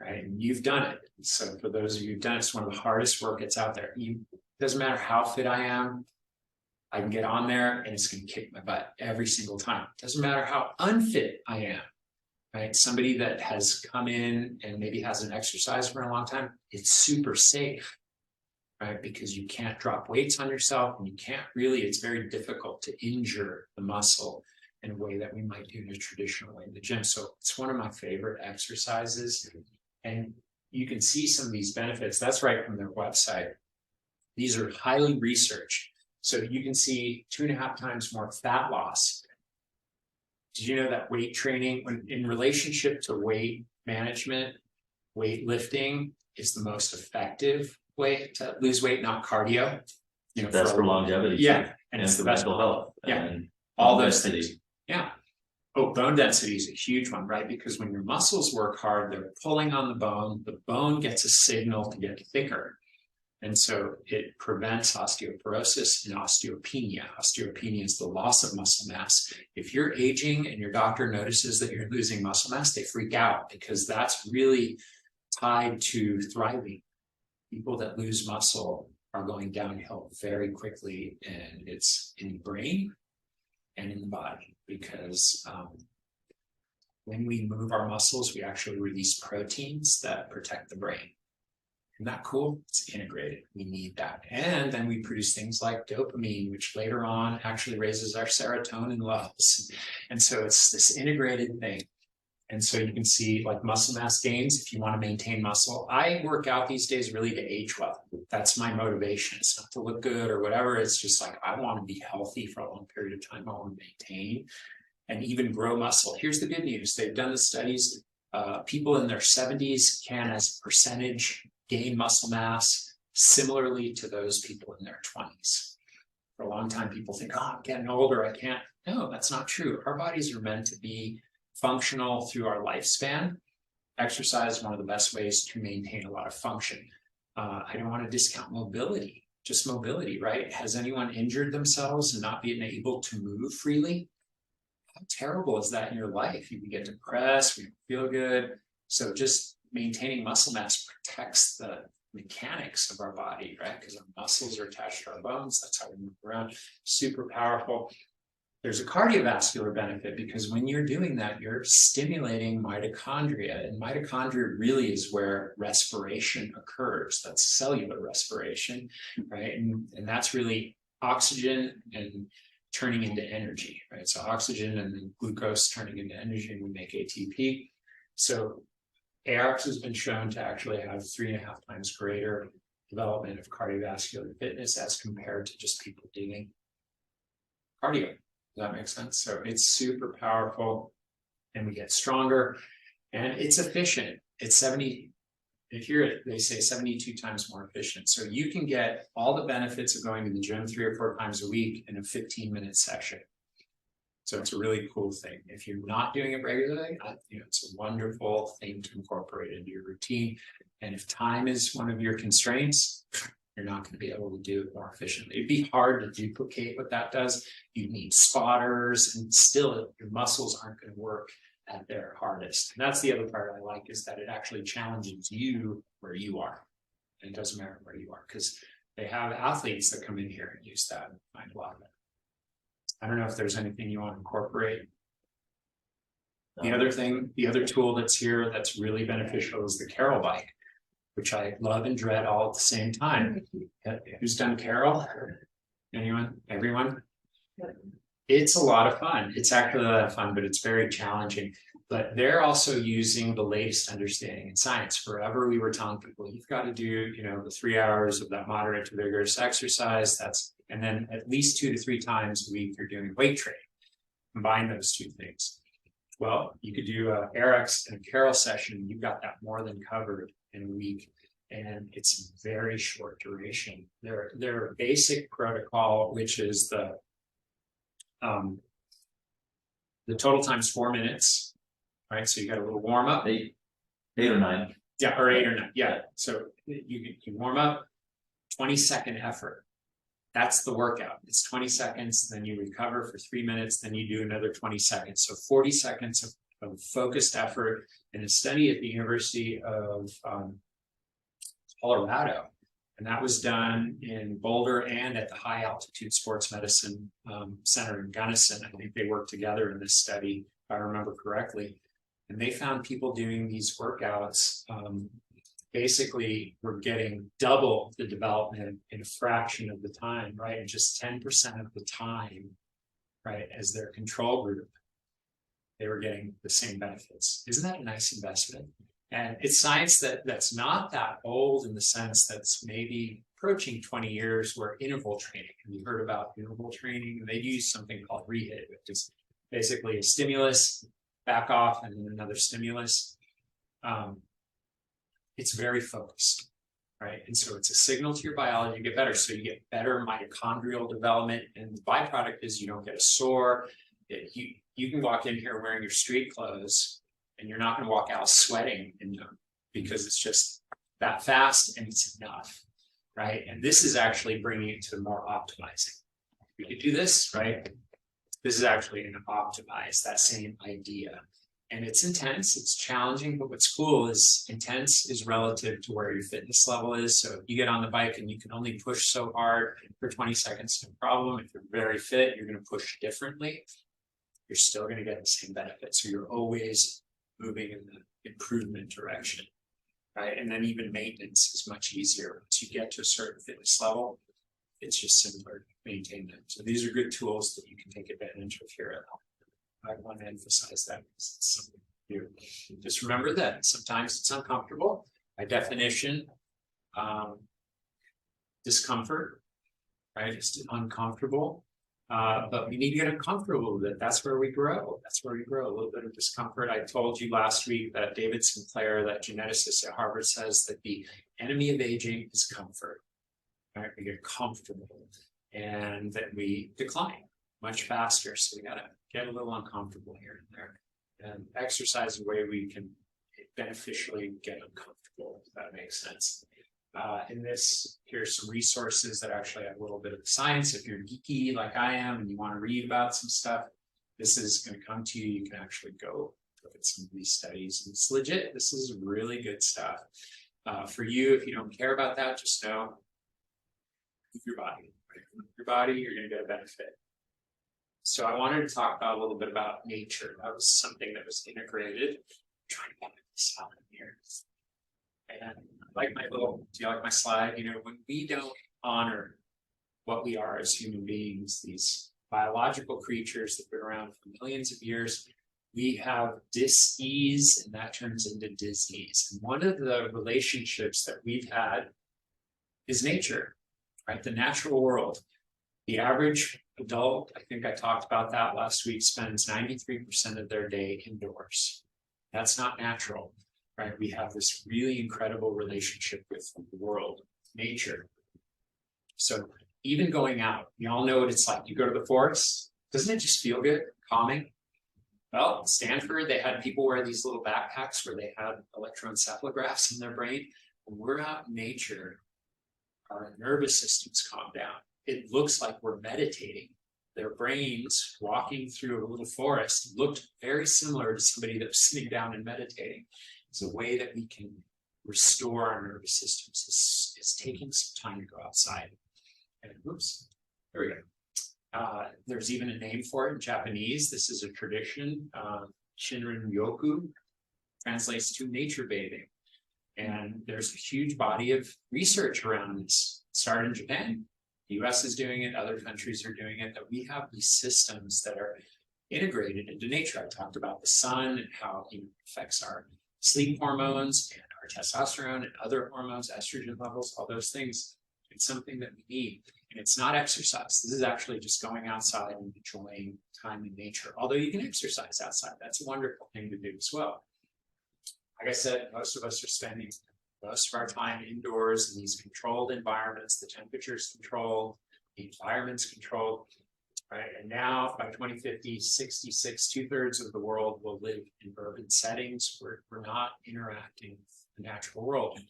right? And you've done it. So for those of you who've done it, it's one of the hardest workouts out there. Doesn't matter how fit I am, I can get on there and it's going to kick my butt every single time. Doesn't matter how unfit I am, right? Somebody that has come in and maybe hasn't exercised for a long time, it's super safe, right? Because you can't drop weights on yourself and you can't really, it's very difficult to injure the muscle in a way that we might do in a traditional way in the gym. So it's one of my favorite exercises. And you can see some of these benefits. That's right from their website. These are highly researched. So you can see 2.5 times more fat loss. Did you know that weight training, when in relationship to weight management, weightlifting is the most effective way to lose weight, not cardio? You know,
That's for longevity.
Yeah, and it's the best
mental health.
Yeah.
And
all those
density.
things. Yeah. Oh, bone density is a huge one, right? Because when your muscles work hard, they're pulling on the bone gets a signal to get thicker. And so it prevents osteoporosis and osteopenia. Osteopenia is the loss of muscle mass. If you're aging and your doctor notices that you're losing muscle mass, they freak out because that's really tied to thriving. People that lose muscle are going downhill very quickly, and it's in the brain and in the body because when we move our muscles, we actually release proteins that protect the brain. Isn't that cool? It's integrated. We need that. And then we produce things like dopamine, which later on actually raises our serotonin levels. And so it's this integrated thing. And so you can see like muscle mass gains if you want to maintain muscle. I work out these days really to age well. That's my motivation. It's not to look good or whatever. It's just like I want to be healthy for a long period of time. I want to maintain and even grow muscle. Here's the good news. They've done the studies. People in their 70s can, as a percentage, gain muscle mass similarly to those people in their 20s. For a long time, people think, oh, I'm getting older, I can't. No, that's not true. Our bodies are meant to be functional through our lifespan. Exercise is one of the best ways to maintain a lot of function. I don't want to discount mobility, just mobility, right? Has anyone injured themselves and not being able to move freely? How terrible is that in your life? You can get depressed, you feel good. So just maintaining muscle mass protects the mechanics of our body, right? Because our muscles are attached to our bones. That's how we move around. Super powerful. There's a cardiovascular benefit because when you're doing that, you're stimulating mitochondria. And mitochondria really is where respiration occurs. That's cellular respiration, right? And that's really oxygen and turning into energy, right? So oxygen and then glucose turning into energy, and we make ATP. So ARX has been shown to actually have 3.5 times greater development of cardiovascular fitness as compared to just people doing cardio. Does that make sense? So it's super powerful and we get stronger and it's efficient. It's 70, if you're, they say 72 times more efficient. So you can get all the benefits of going to the gym 3 or 4 times a week in a 15-minute session. So it's a really cool thing. If you're not doing it regularly, it's a wonderful thing to incorporate into your routine. And if time is one of your constraints, you're not going to be able to do it more efficiently. It'd be hard to duplicate what that does. You need spotters, and still your muscles aren't going to work at their hardest. And that's the other part I like, is that it actually challenges you where you are. And it doesn't matter where you are, because they have athletes that come in here and use that and find a lot of it. I don't know if there's anything you want to incorporate. The other tool that's here that's really beneficial is the Carol bike, which I love and dread all at the same time. Who's done Carol? Anyone? Everyone? It's a lot of fun. It's actually a lot of fun, but it's very challenging. But they're also using the latest understanding in science. Forever we were telling people, you've got to do, the 3 hours of that moderate to vigorous exercise. And then at least 2 to 3 times a week, you're doing weight training. Combine those two things. Well, you could do a Eric's and a Carol session. You've got that more than covered in a week. And it's very short duration. Their basic protocol, which is the total time's 4 minutes. Right, so you got a little warm up.
8 or 9.
Yeah, or 8 or 9. Yeah. So you warm up, 20-second effort. That's the workout. It's 20 seconds, then you recover for 3 minutes, then you do another 20 seconds. So 40 seconds of focused effort in a study at the University of Colorado. And that was done in Boulder and at the High Altitude Sports Medicine Center in Gunnison. I think they worked together in this study, if I remember correctly. And they found people doing these workouts basically were getting double the development in a fraction of the time, right? And just 10% of the time, right, as their control group, they were getting the same benefits. Isn't that a nice investment? And it's science that's not that old in the sense that's maybe approaching 20 years, where interval training, and you heard about interval training, and they use something called REHIT, which is basically a stimulus, back off, and then another stimulus. It's very focused, right? And so it's a signal to your biology to get better. So you get better mitochondrial development, and the byproduct is you don't get a sore. You can walk in here wearing your street clothes, and you're not going to walk out sweating in them, because it's just that fast and it's enough, right? And this is actually bringing it to more optimizing. We could do this, right? This is actually going to optimize that same idea. And it's intense, it's challenging, but what's cool is intense is relative to where your fitness level is. So if you get on the bike and you can only push so hard for 20 seconds, no problem. If you're very fit, you're going to push differently. You're still going to get the same benefit. So you're always moving in the improvement direction, right? And then even maintenance is much easier. Once you get to a certain fitness level, it's just simpler to maintain them. So these are good tools that you can take advantage of here at home. I want to emphasize that because it's something new. Just remember that sometimes it's uncomfortable. By definition, discomfort, right? It's uncomfortable. But we need to get uncomfortable with it. That's where we grow. That's where we grow. A little bit of discomfort. I told you last week that David Sinclair, that geneticist at Harvard, says that the enemy of aging is comfort. Right? We get comfortable and then we decline much faster. So we got to get a little uncomfortable here and there. And exercise the way we can beneficially get uncomfortable, if that makes sense. In this, here's some resources that actually have a little bit of the science. If you're geeky like I am and you want to read about some stuff, this is going to come to you. You can actually go look at some of these studies. And it's legit. This is really good stuff. For you, if you don't care about that, just know move your body. Move your body, you're going to get a benefit. So I wanted to talk about a little bit about nature. That was something that was integrated. I'm trying to get this out in here. And I like my little, do you like my slide? You know, when we don't honor what we are as human beings, these biological creatures that have been around for millions of years, we have dis-ease, and that turns into disease. And one of the relationships that we've had is nature, right? The natural world. The average adult, I think I talked about that last week, spends 93% of their day indoors. That's not natural, right? We have this really incredible relationship with the world, nature. So even going out, you all know what it's like. You go to the forest, doesn't it just feel good, calming? Well, at Stanford, they had people wear these little backpacks where they had electroencephalographs in their brain. When we're out in nature, our nervous systems calm down. It looks like we're meditating. Their brains walking through a little forest looked very similar to somebody that was sitting down and meditating. It's a way that we can restore our nervous systems. It's taking some time to go outside. And oops, there we go. There's even a name for it in Japanese. This is a tradition. Shinrin Yoku, translates to nature bathing. And there's a huge body of research around this. It started in Japan. The US is doing it, other countries are doing it, that we have these systems that are integrated into nature. I talked about the sun and how it affects our sleep hormones and our testosterone and other hormones, estrogen levels, all those things. It's something that we need. And it's not exercise. This is actually just going outside and enjoying time in nature. Although you can exercise outside. That's a wonderful thing to do as well. Like I said, most of us are spending most of our time indoors in these controlled environments. The temperature is controlled, the environment's controlled, right? And now by 2050, 2/3 of the world will live in urban settings where we're not interacting with the natural world.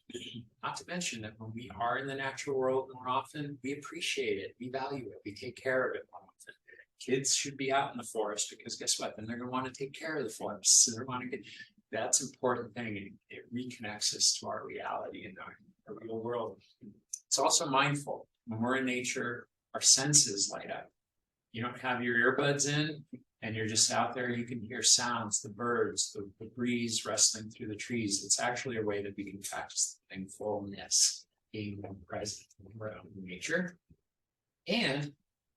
Not to mention that when we are in the natural world more often, we appreciate it, we value it, we take care of it more often. Kids should be out in the forest because guess what? Then they're going to want to take care of the forest. So they're going to get. That's an important thing, and it reconnects us to our reality in our real world. It's also mindful. When we're in nature, our senses light up. You don't have your earbuds in, and you're just out there, you can hear sounds, the birds, the breeze rustling through the trees. It's actually a way that we can practice thankfulness, being present in nature. And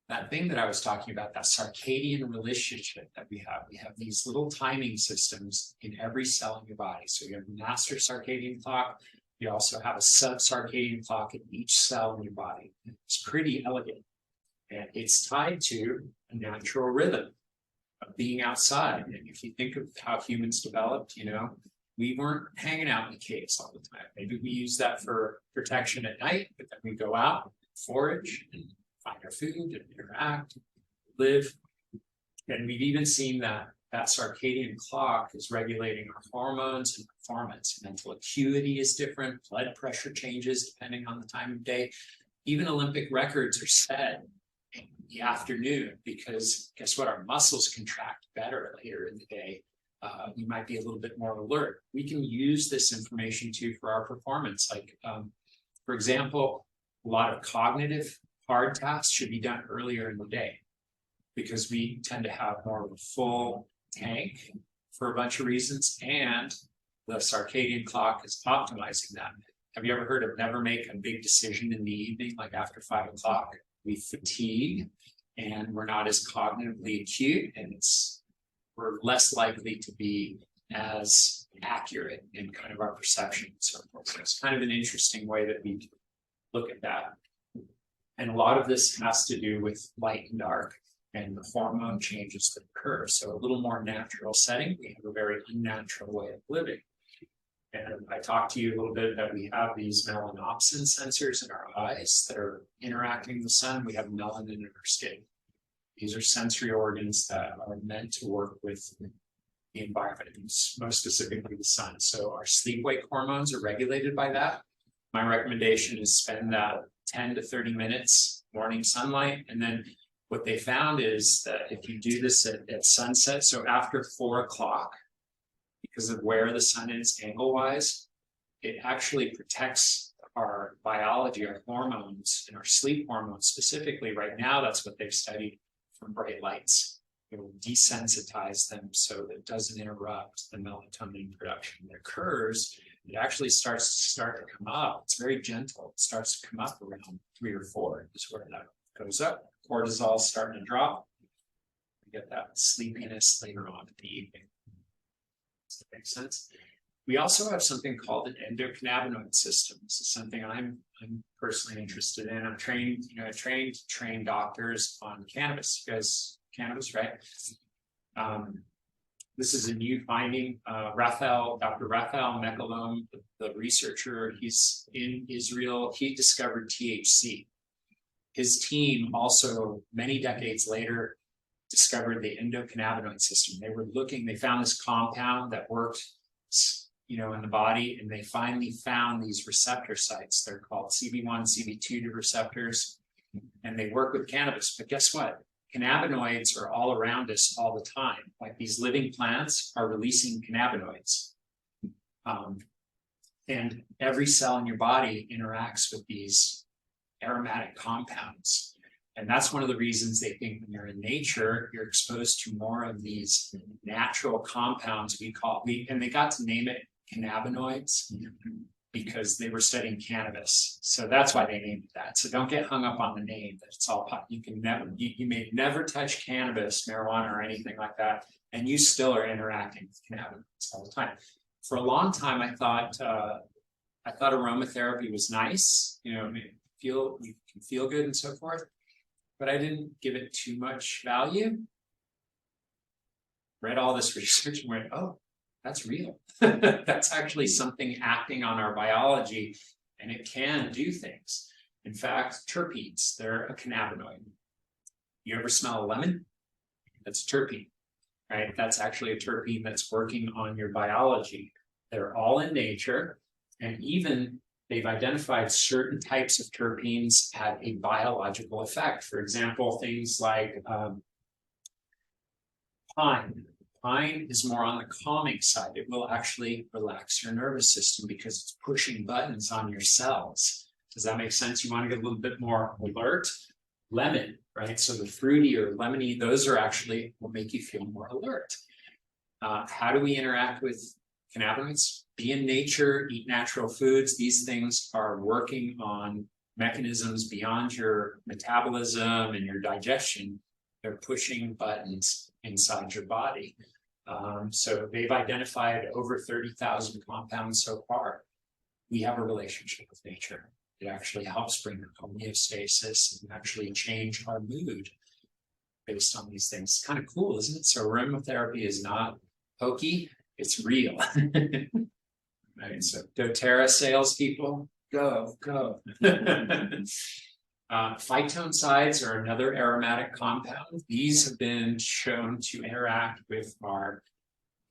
that thing that I was talking about, that circadian relationship that we have these little timing systems in every cell in your body. So you have a master circadian clock. You also have a sub-circadian clock in each cell in your body. It's pretty elegant. And it's tied to a natural rhythm of being outside. And if you think of how humans developed, we weren't hanging out in the caves all the time. Maybe we use that for protection at night, but then we go out, forage, and find our food and interact, live. And we've even seen that circadian clock is regulating our hormones and performance. Mental acuity is different, blood pressure changes depending on the time of day. Even Olympic records are set in the afternoon because guess what? Our muscles contract better later in the day. We might be a little bit more alert. We can use this information too for our performance. Like, for example, a lot of cognitive hard tasks should be done earlier in the day because we tend to have more of a full tank for a bunch of reasons, and the circadian clock is optimizing that. Have you ever heard of never make a big decision in the evening, like after 5 o'clock? We fatigue and we're not as cognitively acute, and we're less likely to be as accurate in kind of our perception. So it's kind of an interesting way that we look at that. And a lot of this has to do with light and dark and the hormone changes that occur. So a little more natural setting, we have a very unnatural way of living. And I talked to you a little bit that we have these melanopsin sensors in our eyes that are interacting with the sun. We have melanin in our skin. These are sensory organs that are meant to work with the environment, most specifically the sun. So our sleep-wake hormones are regulated by that. My recommendation is spend that 10 to 30 minutes morning sunlight. And then what they found is that if you do this at sunset, so after 4 o'clock, because of where the sun is angle-wise, it actually protects our biology, our hormones, and our sleep hormones specifically. Right now, that's what they've studied from bright lights. It will desensitize them so that it doesn't interrupt the melatonin production that occurs. It actually starts to come up. It's very gentle. It starts to come up around 3 or 4 is where that goes up. Cortisol starting to drop. We get that sleepiness later on in the evening. Does that make sense? We also have something called an endocannabinoid system. This is something I'm personally interested in. I'm trained, I train doctors on cannabis. You guys, cannabis, right? This is a new finding. Dr. Raphael Mechoulam, the researcher, he's in Israel. He discovered THC. His team also, many decades later, discovered the endocannabinoid system. They found this compound that worked, in the body, and they finally found these receptor sites. They're called CB1, CB2 receptors, and they work with cannabis. But guess what? Cannabinoids are all around us all the time. Like these living plants are releasing cannabinoids. And every cell in your body interacts with these aromatic compounds. And that's one of the reasons they think when you're in nature, you're exposed to more of these natural compounds and they got to name it cannabinoids because they were studying cannabis. So that's why they named it that. So don't get hung up on the name that it's all pot. You may never touch cannabis, marijuana, or anything like that, and you still are interacting with cannabinoids all the time. For a long time, I thought aromatherapy was nice, you can feel good and so forth, but I didn't give it too much value. Read all this research and went, oh, that's real. That's actually something acting on our biology, and it can do things. In fact, terpenes, they're a cannabinoid. You ever smell a lemon? That's a terpene, right? That's actually a terpene that's working on your biology. They're all in nature, and even they've identified certain types of terpenes have a biological effect. For example, things like pine. Pine is more on the calming side. It will actually relax your nervous system because it's pushing buttons on your cells. Does that make sense? You want to get a little bit more alert? Lemon, right? So the fruity or lemony, those are actually will make you feel more alert. How do we interact with cannabinoids? Be in nature, eat natural foods. These things are working on mechanisms beyond your metabolism and your digestion. They're pushing buttons inside your body. So they've identified over 30,000 compounds so far. We have a relationship with nature. It actually helps bring homeostasis and actually change our mood based on these things. It's kind of cool, isn't it? So aromatherapy is not hokey, it's real. Right, so doTERRA salespeople, go. Phytoncides are another aromatic compound. These have been shown to interact with our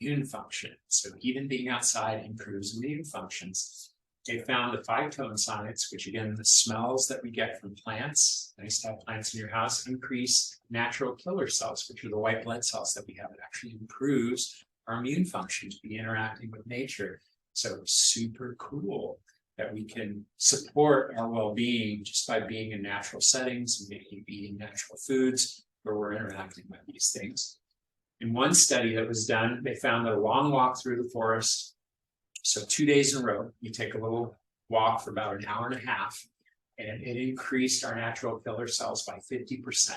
immune function. So even being outside improves immune functions. They found the phytoncides, which again, the smells that we get from plants, nice to have plants in your house, increase natural killer cells, which are the white blood cells that we have. It actually improves our immune function to be interacting with nature. So super cool that we can support our well-being just by being in natural settings and maybe eating natural foods where we're interacting with these things. In one study that was done, they found that a long walk through the forest, so 2 days in a row, you take a little walk for about an hour and a half, and it increased our natural killer cells by 50%,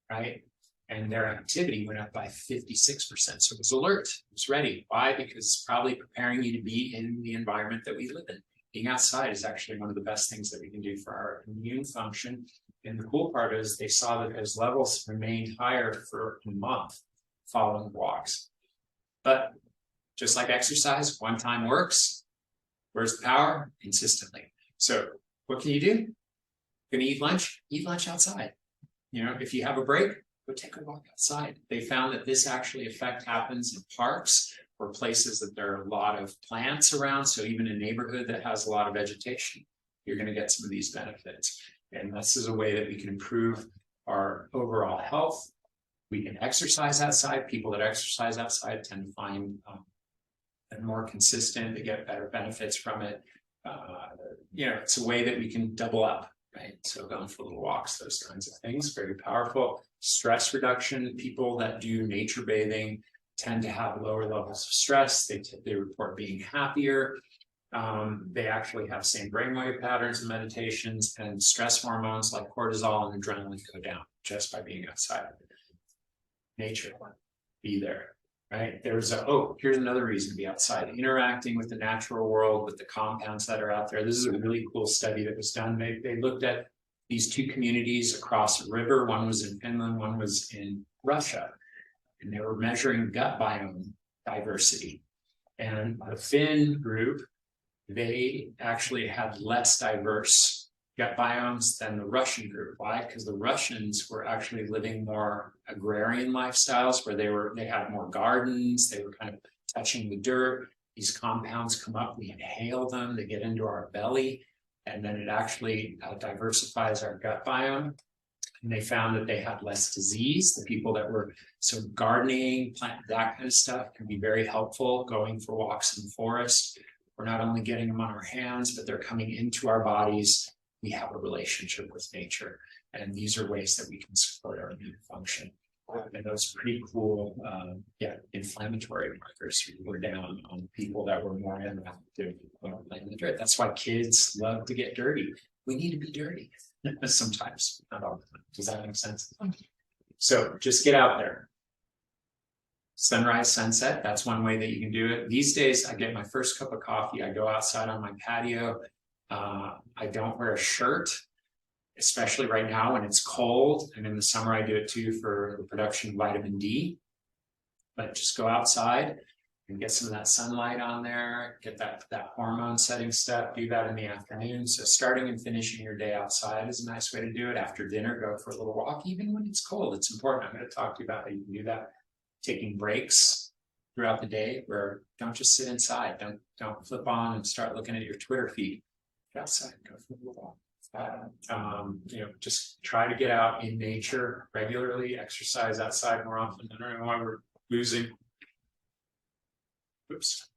right? And their activity went up by 56%. So it was alert, it was ready. Why? Because it's probably preparing you to be in the environment that we live in. Being outside is actually one of the best things that we can do for our immune function. And the cool part is they saw that those levels remained higher for a month following walks. But just like exercise, one time works. Where's the power? Consistently. So what can you do? Gonna eat lunch? Eat lunch outside. If you have a break, go take a walk outside. They found that this actually effect happens in parks or places that there are a lot of plants around. So even a neighborhood that has a lot of vegetation, you're going to get some of these benefits. And this is a way that we can improve our overall health. We can exercise outside. People that exercise outside tend to find and more consistent, they get better benefits from it. It's a way that we can double up, right? So going for little walks, those kinds of things, very powerful. Stress reduction, people that do nature bathing tend to have lower levels of stress. They report being happier. They actually have same brainwave patterns in meditations, and stress hormones like cortisol and adrenaline go down just by being outside. Nature, be there. Right? Here's another reason to be outside, interacting with the natural world, with the compounds that are out there. This is a really cool study that was done. They looked at these two communities across a river. One was in Finland, one was in Russia. And they were measuring gut biome diversity. And the Finn group, they actually had less diverse gut biomes than the Russian group. Why? Because the Russians were actually living more agrarian lifestyles where they had more gardens, they were kind of touching the dirt. These compounds come up, we inhale them, they get into our belly, and then it actually diversifies our gut biome. And they found that they had less disease. The people that were, so gardening, plant, that kind of stuff can be very helpful, going for walks in the forest. We're not only getting them on our hands, but they're coming into our bodies. we have a relationship with nature. And these are ways that we can support our immune function. And those are pretty cool, inflammatory markers were down on people that were more inactive in the dirt. That's why kids love to get dirty. We need to be dirty sometimes, not all the time. Does that make sense? So just get out there. Sunrise, sunset, that's one way that you can do it. These days, I get my first cup of coffee. I go outside on my patio. I don't wear a shirt, especially right now when it's cold. And in the summer, I do it too for the production of vitamin D. But just go outside and get some of that sunlight on there, get that hormone setting step, do that in the afternoon. So starting and finishing your day outside is a nice way to do it. After dinner, go for a little walk, even when it's cold. It's important. I'm going to talk to you about how you can do that. Taking breaks throughout the day where don't just sit inside. Don't flip on and start looking at your Twitter feed. Get outside, go for a little walk. Just try to get out in nature regularly, exercise outside more often. I don't know why we're losing. Oops.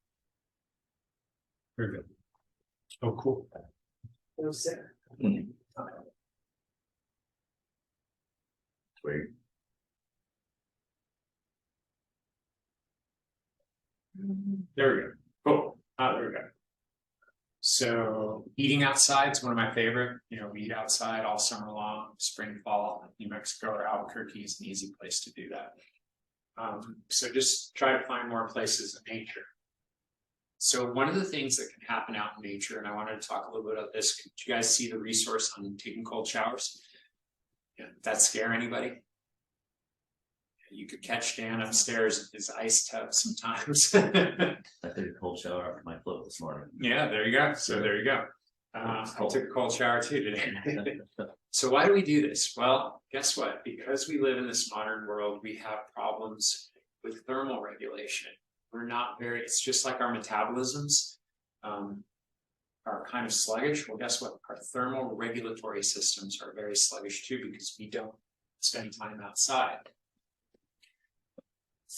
Very good. Oh, cool.
No, sir.
Weird.
There we go. Cool. There we go. So eating outside is one of my favorite. We eat outside all summer long, spring, fall. New Mexico or Albuquerque is an easy place to do that. So just try to find more places in nature. So one of the things that can happen out in nature, and I wanted to talk a little bit about this. Did you guys see the resource on taking cold showers? Yeah, that scare anybody? You could catch Dan upstairs in his ice tub sometimes.
I took a cold shower after my float this morning.
Yeah, there you go. So there you go. I took a cold shower too today. So why do we do this? Well, guess what? Because we live in this modern world, we have problems with thermal regulation. It's just like our metabolisms are kind of sluggish. Well, guess what? Our thermal regulatory systems are very sluggish too because we don't spend time outside.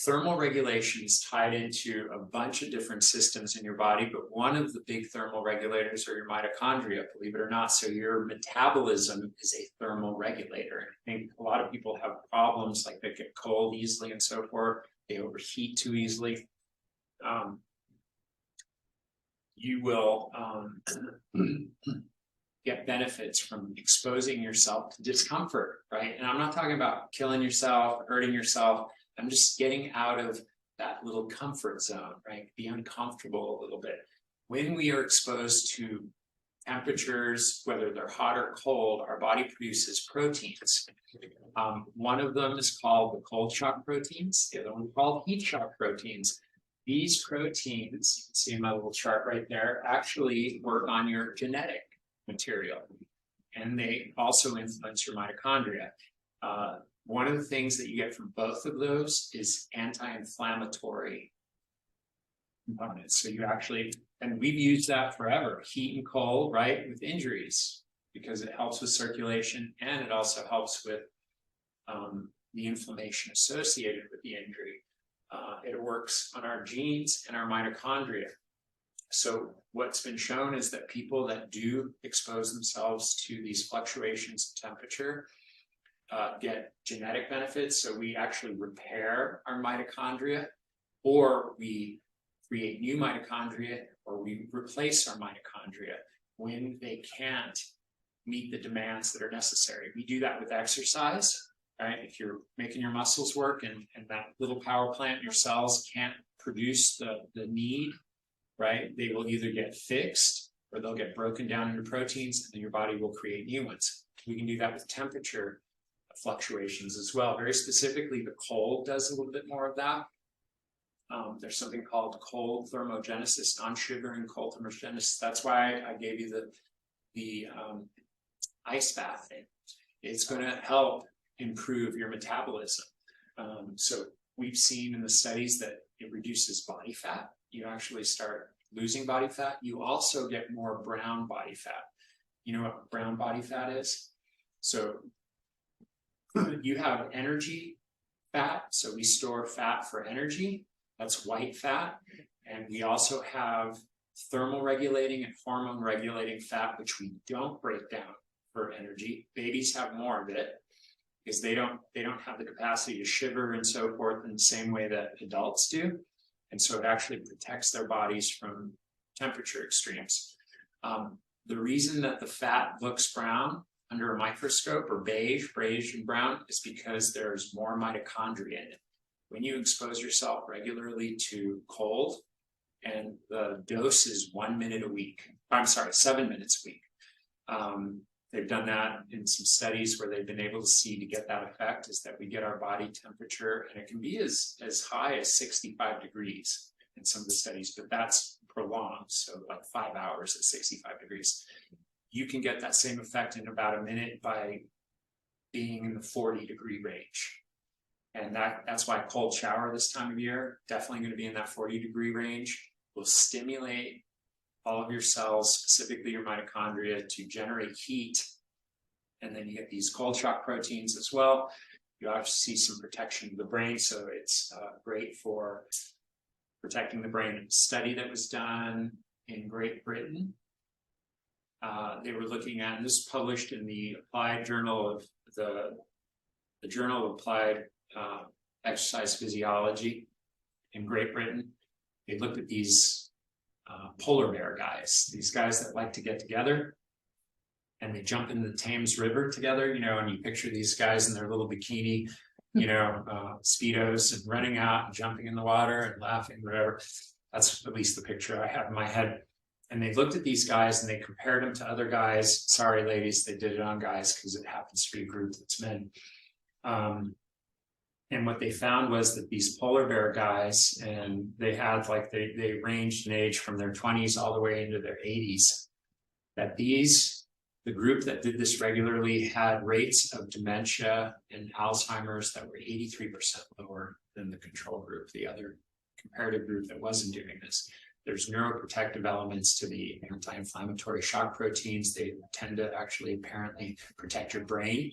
Thermal regulation is tied into a bunch of different systems in your body, but one of the big thermal regulators are your mitochondria, believe it or not. So your metabolism is a thermal regulator. I think a lot of people have problems like they get cold easily and so forth. They overheat too easily. You will get benefits from exposing yourself to discomfort, right? And I'm not talking about killing yourself, hurting yourself. I'm just getting out of that little comfort zone, right? Be uncomfortable a little bit. When we are exposed to temperatures, whether they're hot or cold, our body produces proteins. One of them is called the cold shock proteins. The other one is called heat shock proteins. These proteins, you can see in my little chart right there, actually work on your genetic material. And they also influence your mitochondria. One of the things that you get from both of those is anti-inflammatory components. So you actually, and we've used that forever, heat and cold, right, with injuries, because it helps with circulation and it also helps with the inflammation associated with the injury. It works on our genes and our mitochondria. So what's been shown is that people that do expose themselves to these fluctuations in temperature get genetic benefits. So we actually repair our mitochondria, or we create new mitochondria, or we replace our mitochondria when they can't meet the demands that are necessary. We do that with exercise, right? If you're making your muscles work and that little power plant in your cells can't produce the need, right? They will either get fixed or they'll get broken down into proteins and then your body will create new ones. We can do that with temperature fluctuations as well. Very specifically, the cold does a little bit more of that. There's something called cold thermogenesis, non-sugaring cold thermogenesis. That's why I gave you the ice bath thing. It's going to help improve your metabolism. So we've seen in the studies that it reduces body fat. You actually start losing body fat. You also get more brown body fat. You know what brown body fat is? So you have energy fat. So we store fat for energy. That's white fat. And we also have thermal regulating and hormone regulating fat, which we don't break down for energy. Babies have more of it because they don't have the capacity to shiver and so forth in the same way that adults do. And so it actually protects their bodies from temperature extremes. The reason that the fat looks brown under a microscope, or beige and brown, is because there's more mitochondria in it. When you expose yourself regularly to cold, and the dose is 1 minute a week, 7 minutes a week. They've done that in some studies where they've been able to see to get that effect, is that we get our body temperature, and it can be as high as 65 degrees in some of the studies, but that's prolonged, so like 5 hours at 65 degrees. You can get that same effect in about a minute by being in the 40-degree range. And that's why a cold shower this time of year, definitely going to be in that 40-degree range, will stimulate all of your cells, specifically your mitochondria, to generate heat. And then you get these cold shock proteins as well. You obviously see some protection of the brain, so it's great for protecting the brain. A study that was done in Great Britain, they were looking at, and this was published in the Applied Journal of the Journal of Applied Exercise Physiology in Great Britain. They looked at these polar bear guys, these guys that like to get together, and they jump into the Thames River together, and you picture these guys in their little bikini, Speedos, and running out and jumping in the water and laughing, whatever. That's at least the picture I have in my head. And they looked at these guys and they compared them to other guys. Sorry, ladies, they did it on guys because it happens to be a group that's men. And what they found was that these polar bear guys, and they had they ranged in age from their 20s all the way into their 80s, that the group that did this regularly had rates of dementia and Alzheimer's that were 83% lower than the control group, the other comparative group that wasn't doing this. There's neuroprotective elements to the anti-inflammatory shock proteins. They tend to actually apparently protect your brain,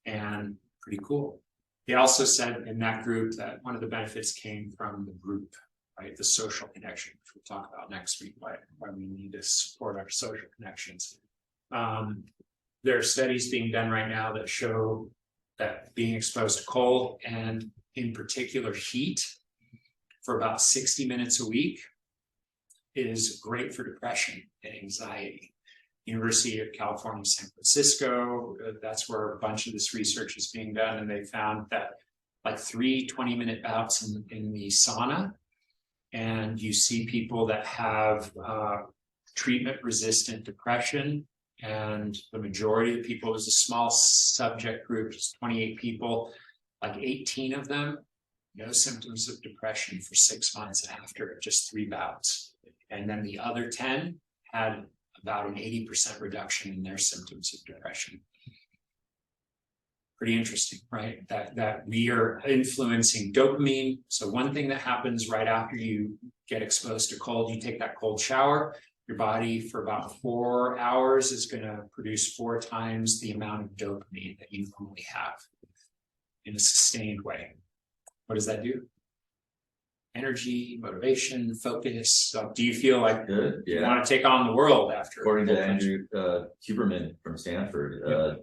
and pretty cool. They also said in that group that one of the benefits came from the group, right? The social connection, which we'll talk about next week, why we need to support our social connections. There are studies being done right now that show that being exposed to cold, and in particular heat, for about 60 minutes a week is great for depression and anxiety. University of California, San Francisco, that's where a bunch of this research is being done, and they found that like 3 20-minute bouts in the sauna, and you see people that have treatment-resistant depression, and the majority of the people, it was a small subject group, just 28 people, like 18 of them, no symptoms of depression for 6 months after just 3 bouts. And then the other 10 had about an 80% reduction in their symptoms of depression. Pretty interesting, right? That we are influencing dopamine. So one thing that happens right after you get exposed to cold, you take that cold shower, your body for about 4 hours is going to produce 4 times the amount of dopamine that you normally have in a sustained way. What does that do? Energy, motivation, focus. Do you feel like
Good,
you
yeah.
want to take on the world after?
According to Andrew Huberman from Stanford,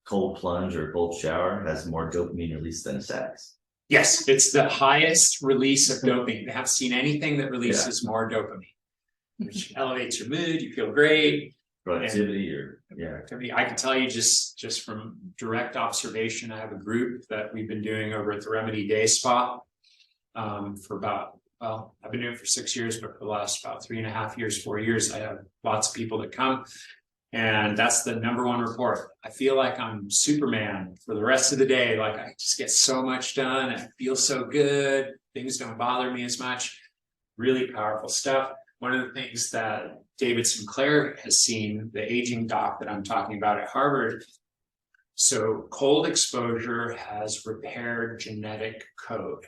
cold plunge or cold shower has more dopamine release than sex.
Yes, it's the highest release of dopamine. They haven't seen anything that releases more dopamine, which elevates your mood. You feel great.
Productivity
Activity. I can tell you just from direct observation, I have a group that we've been doing over at the Remedy Day Spa for about, well, I've been doing it for 6 years, but for the last about 3.5 years, 4 years, I have lots of people that come, and that's the #1 report. I feel like I'm Superman for the rest of the day. Like I just get so much done. I feel so good. Things don't bother me as much. Really powerful stuff. One of the things that David Sinclair has seen, the aging doc that I'm talking about at Harvard, so cold exposure has repaired genetic code.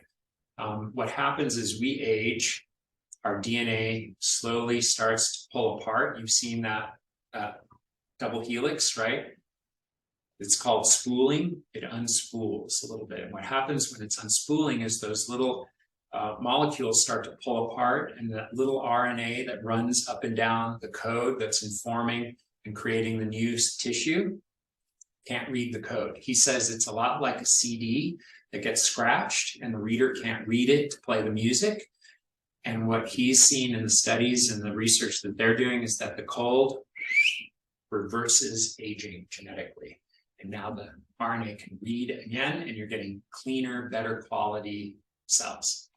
What happens is we age, our DNA slowly starts to pull apart. You've seen that double helix, right? It's called spooling. It unspools a little bit. And what happens when it's unspooling is those little molecules start to pull apart, and that little RNA that runs up and down the code that's informing and creating the new tissue can't read the code. He says it's a lot like a CD that gets scratched and the reader can't read it to play the music. And what he's seen in the studies and the research that they're doing is that the cold reverses aging genetically. And now the RNA can read again, and you're getting cleaner, better quality cells.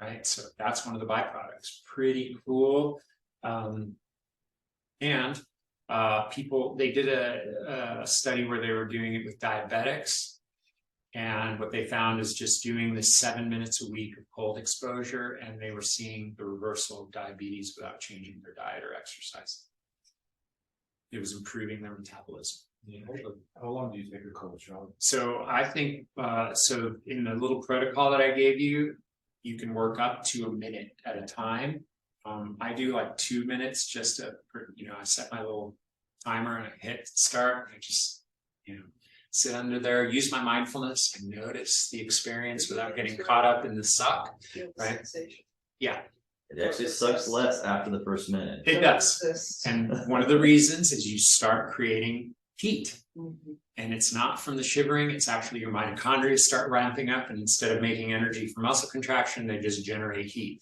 Right, so that's one of the byproducts. Pretty cool. People, they did a study where they were doing it with diabetics, and what they found is just doing this 7 minutes a week of cold exposure, and they were seeing the reversal of diabetes without changing their diet or exercise. It was improving their metabolism.
Yeah. How long do you take a cold shower?
So I think, so in the little protocol that I gave you, you can work up to a minute at a time. I do like 2 minutes just to, I set my little timer and I hit start. And I just, sit under there, use my mindfulness and notice the experience without getting caught up in the suck. Right? Yeah.
It actually sucks less after the first minute.
It does. And one of the reasons is you start creating heat. And it's not from the shivering, it's actually your mitochondria start ramping up, and instead of making energy for muscle contraction, they just generate heat.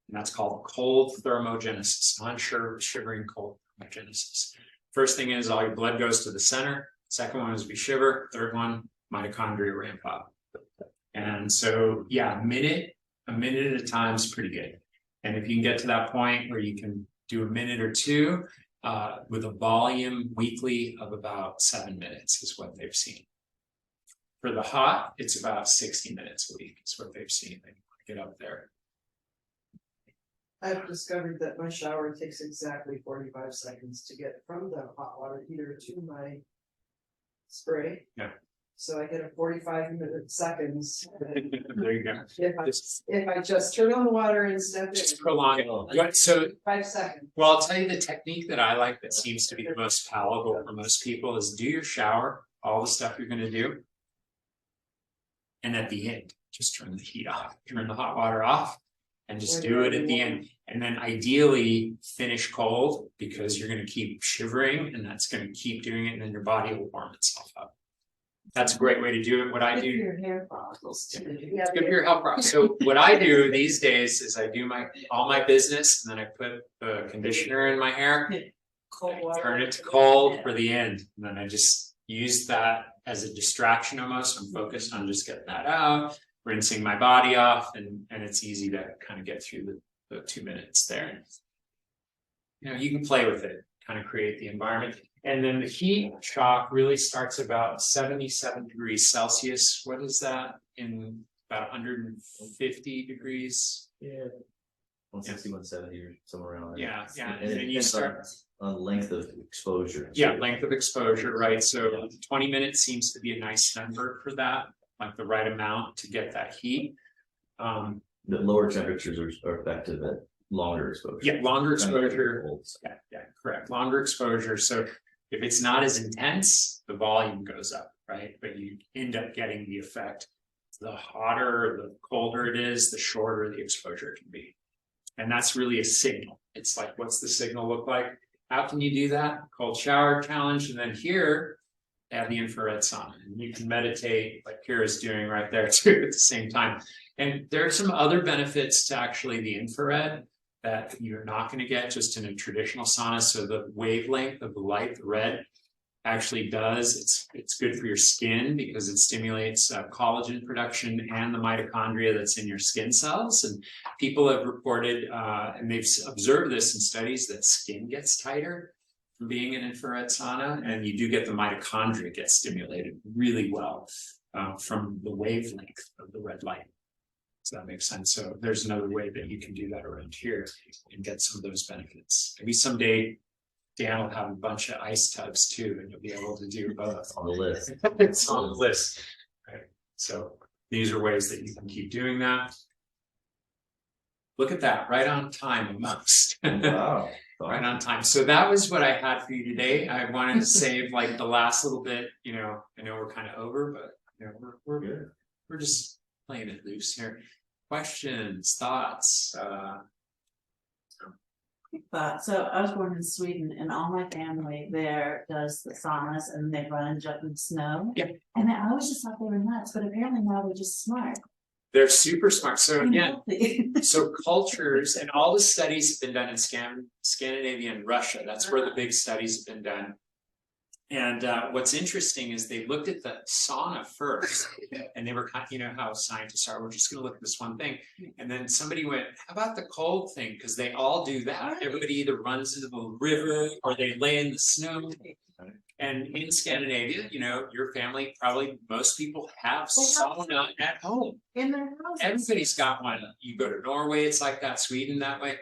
And that's called cold thermogenesis, non-shivering cold thermogenesis. First thing is all your blood goes to the center. Second one is we shiver. Third one, mitochondria ramp up. And so, yeah, a minute at a time is pretty good. And if you can get to that point where you can do a minute or two, with a volume weekly of about 7 minutes is what they've seen. For the hot, it's about 60 minutes a week is what they've seen. They get up there.
I've discovered that my shower takes exactly 45 seconds to get from the hot water heater to my spray.
Yeah.
So I get a 45 seconds.
There you go.
If I just turn on the water and step in.
Just prolong it. So,
5 seconds.
well, I'll tell you the technique that I like that seems to be the most palatable for most people is do your shower, all the stuff you're going to do. And at the end, just turn the heat off, turn the hot water off, and just do it at the end. And then ideally finish cold, because you're going to keep shivering and that's going to keep doing it, and then your body will warm itself up. That's a great way to do it. What I do,
Your hair follicles too.
it's good for your health. So what I do these days is I do all my business, and then I put the conditioner in my hair,
Cold water.
turn it to cold for the end, and then I just use that as a distraction almost. I'm focused on just getting that out, rinsing my body off, and it's easy to kind of get through the 2 minutes there. You can play with it, kind of create the environment. And then the heat shock really starts about 77 degrees Celsius. What is that in about 150 degrees?
Yeah. 160, 170 or somewhere around there.
Yeah, yeah.
And
And then you start.
on length of exposure.
Yeah, length of exposure, right? So 20 minutes seems to be a nice number for that, like the right amount to get that heat.
The lower temperatures are effective at longer exposure.
Yeah, longer exposure.
Cold.
Yeah, correct. Longer exposure. So if it's not as intense, the volume goes up, right? But you end up getting the effect. The hotter, the colder it is, the shorter the exposure can be. And that's really a signal. It's like, what's the signal look like? How can you do that? Cold shower challenge. And then here, they have the infrared sauna. And you can meditate like Kira's doing right there too at the same time. And there are some other benefits to actually the infrared that you're not going to get just in a traditional sauna. So the wavelength of the light, the red, actually it's good for your skin because it stimulates collagen production and the mitochondria that's in your skin cells. And people have reported, and they've observed this in studies, that skin gets tighter from being in infrared sauna, and you do get the mitochondria get stimulated really well from the wavelength of the red light. So that makes sense. So there's another way that you can do that around here and get some of those benefits. Maybe someday Dan will have a bunch of ice tubs too, and you'll be able to do both.
On the list.
It's on the list. Right. So these are ways that you can keep doing that. Look at that, right on time almost.
Wow.
Right on time. So that was what I had for you today. I wanted to save like the last little bit, I know we're kind of over, but we're good. We're just playing it loose here. questions, thoughts,
But so I was born in Sweden and all my family there does the saunas and they run and jump in snow.
Yeah.
And I always just thought they were nuts, but apparently now they're just smart.
they're super smart. So
and
again,
healthy.
so cultures and all the studies have been done in Scandinavia and Russia. That's where the big studies have been done. And what's interesting is they looked at the sauna first, and they were kind, you know how scientists are. We're just going to look at this one thing, and then somebody went, "How about the cold thing?" Because they all do that. Everybody either runs into the river or they lay in the snow. And in Scandinavia, you know, your family probably most people have sauna at home.
In their house.
Everybody's got one. You go to Norway, it's like that. Sweden that way.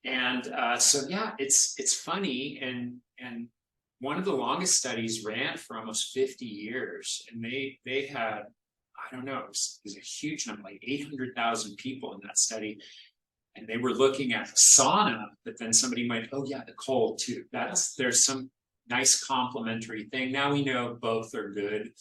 And so yeah, it's funny and one of the longest studies ran for almost 50 years, and they had, I don't know, it was a huge number, like 800,000 people in that study, and they were looking at the sauna, but then somebody went, oh yeah, the cold too. There's some nice complementary thing. Now we know both are good,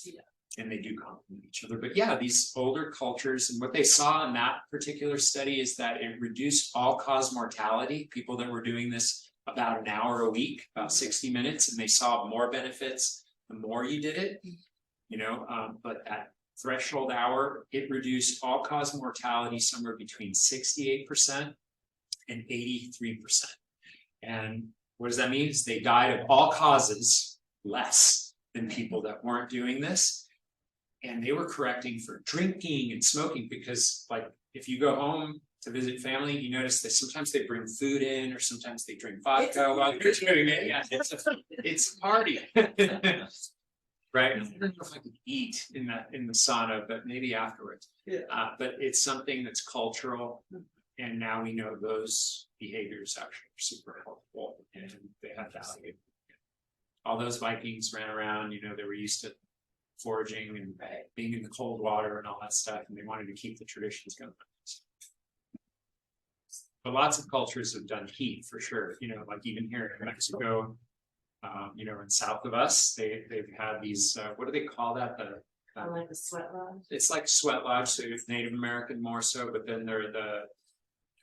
and they do complement each other. But yeah, these older cultures, and what they saw in that particular study is that it reduced all-cause mortality. People that were doing this about an hour a week, about 60 minutes, and they saw more benefits the more you did it, you know, but at threshold hour, it reduced all-cause mortality somewhere between 68% and 83%. And what does that mean? They died of all causes less than people that weren't doing this. And they were correcting for drinking and smoking, because like if you go home to visit family, you notice that sometimes they bring food in, or sometimes they drink vodka while they're doing it. Yeah, it's a party. Right? I don't know if I could eat in the sauna, but maybe afterwards.
Yeah.
But it's something that's cultural, and now we know those behaviors actually are super helpful, and they have value. All those Vikings ran around, you know, they were used to foraging and being in the cold water and all that stuff, and they wanted to keep the traditions going. But lots of cultures have done heat for sure, you know, like even here in Mexico, you know, and south of us, they've had these, what do they call that?
I like the sweat lodge.
It's like sweat lodge, so it's Native American more so, but then they're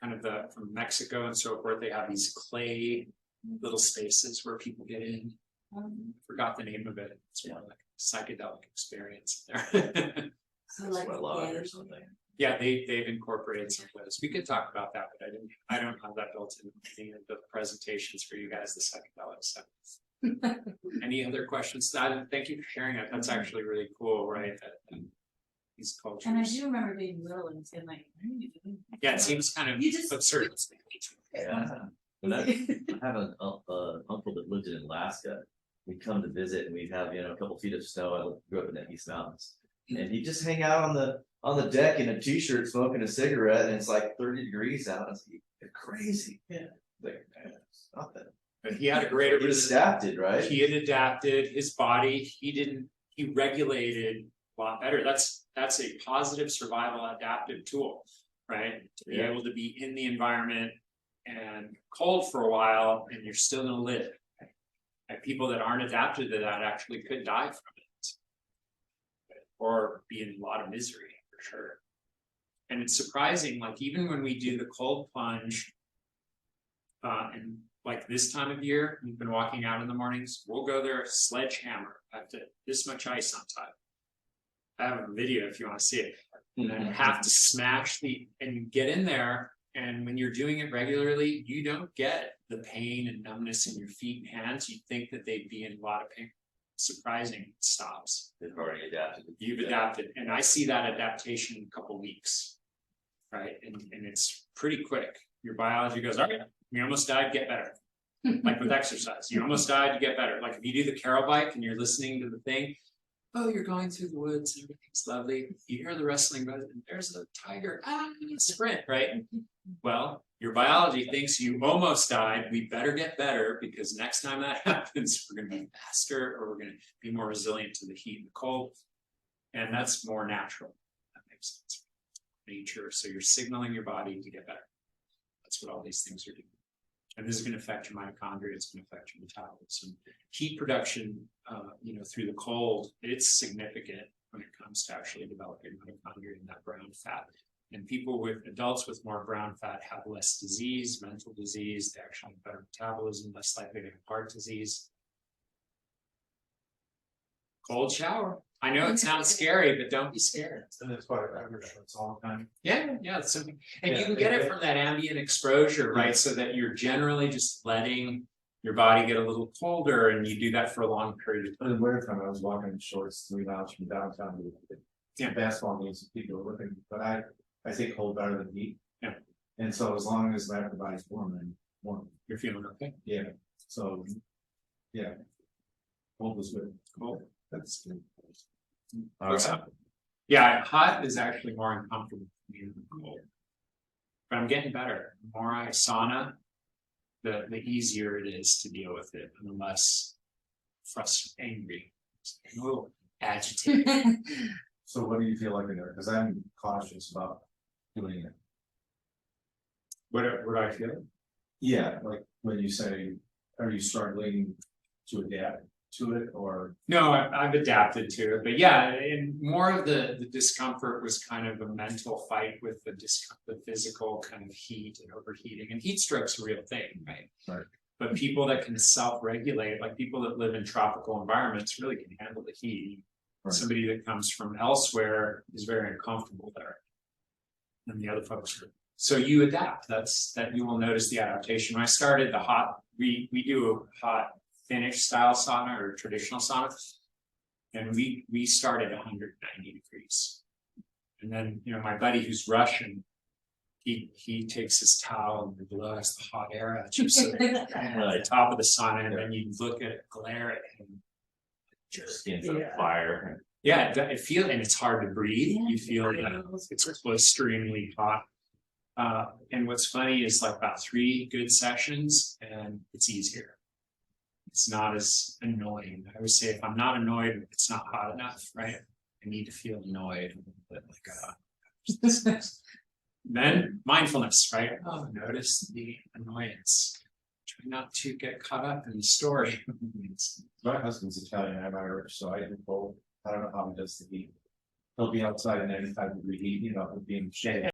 from Mexico and so forth, they have these clay little spaces where people get in. Forgot the name of it. It's more like a psychedelic experience there.
So like
Sweat lodge or
yeah.
something.
Yeah, they've incorporated some of those. We could talk about that, but I don't have that built in any of the presentations for you guys, the psychedelic stuff. Any other questions? Thank you for sharing that. That's actually really cool, right? These cultures.
And I do remember being little and saying like, what are you doing?
Yeah, it seems kind of
You just-
absurd.
Yeah. When I have an uncle that lived in Alaska. We'd come to visit and we'd have, you know, a couple feet of snow. I grew up in the East Mountains. And he'd just hang out on the deck in a t-shirt smoking a cigarette, and it's like 30 degrees out. It's like, crazy.
Yeah.
Like, man, it's nothing.
But he had a greater
He adapted, right?
He had adapted his body. He regulated a lot better. That's a positive survival adaptive tool, right? To be able to be in the environment and cold for a while, and you're still gonna live. And people that aren't adapted to that actually could die from it. Or be in a lot of misery for sure. And it's surprising, like even when we do the cold plunge, and like this time of year, we've been walking out in the mornings, we'll go there, sledgehammer, up to this much ice on top. I have a video if you want to see it. And then have to smash and you get in there, and when you're doing it regularly, you don't get the pain and numbness in your feet and hands. You'd think that they'd be in a lot of pain. Surprising stops.
They've already adapted.
You've adapted, and I see that adaptation in a couple weeks, right? And it's pretty quick. Your biology goes, all right, you almost died, get better. Like with exercise, you almost died, you get better. Like if you do the Carol bike and you're listening to the thing, oh, you're going through the woods and everything's lovely. You hear the rustling, but there's a tiger, sprint, right? Well, your biology thinks you almost died. We better get better, because next time that happens, we're going to be faster, or we're going to be more resilient to the heat and the cold. And that's more natural. That makes sense. Nature. So you're signaling your body to get better. That's what all these things are doing. And this is going to affect your mitochondria. It's going to affect your metabolism. Heat production, you know, through the cold, it's significant when it comes to actually developing mitochondria and that brown fat. And adults with more brown fat have less disease, mental disease, they actually have better metabolism, less likely to have heart disease. Cold shower. I know it sounds scary, but don't be scared.
And that's why I it's all the time.
Yeah, it's something, and you
Yeah,
can get it
it-
from that ambient exposure, right? So that you're generally just letting your body get a little colder, and you do that for a long period of time.
In the winter time, I was walking in shorts 3 miles from downtown to
Yeah.
basketball games, and people were looking, but I take cold better than heat.
Yeah.
And so as long as my upper body's warm, then warm,
You're feeling okay.
yeah, so, yeah. Cold was good.
Cool.
That's good.
What's up? Yeah, hot is actually more uncomfortable for me than cold. But I'm getting better. The more I sauna, the easier it is to deal with it, and the less frustrated, angry, a little agitated.
So what do you feel like in there? Cause I'm cautious about doing it.
What do I feel?
Yeah, like when you say, are you struggling to adapt to it or?
No, I've adapted to it, but yeah, and more of the discomfort was kind of a mental fight with the physical kind of heat and overheating, and heat stroke's a real thing, right?
Right.
But people that can self-regulate, like people that live in tropical environments, really can handle the heat.
Right.
Somebody that comes from elsewhere is very uncomfortable there. And the other folks are. So you adapt, that you will notice the adaptation. When I started the hot, we do a hot Finnish style sauna or traditional sauna. And we started 190 degrees. And then, my buddy who's Russian, he takes his towel and blows the hot air at you. So at the top of the sauna, and then you look at it, glare at him.
Your skin's on
Yeah.
fire.
Yeah, it feels, and it's hard to breathe. You feel
I
that
know.
it's extremely hot. And what's funny is like about 3 good sessions and it's easier. It's not as annoying. I would say if I'm not annoyed, it's not hot enough, right? I need to feel annoyed. But then mindfulness, right? Oh, notice the annoyance. Try not to get caught up in the story.
My husband's Italian, I'm Irish, so I do both. I don't know how he does the heat. He'll be outside in 95 degree heat, it'll be in shade.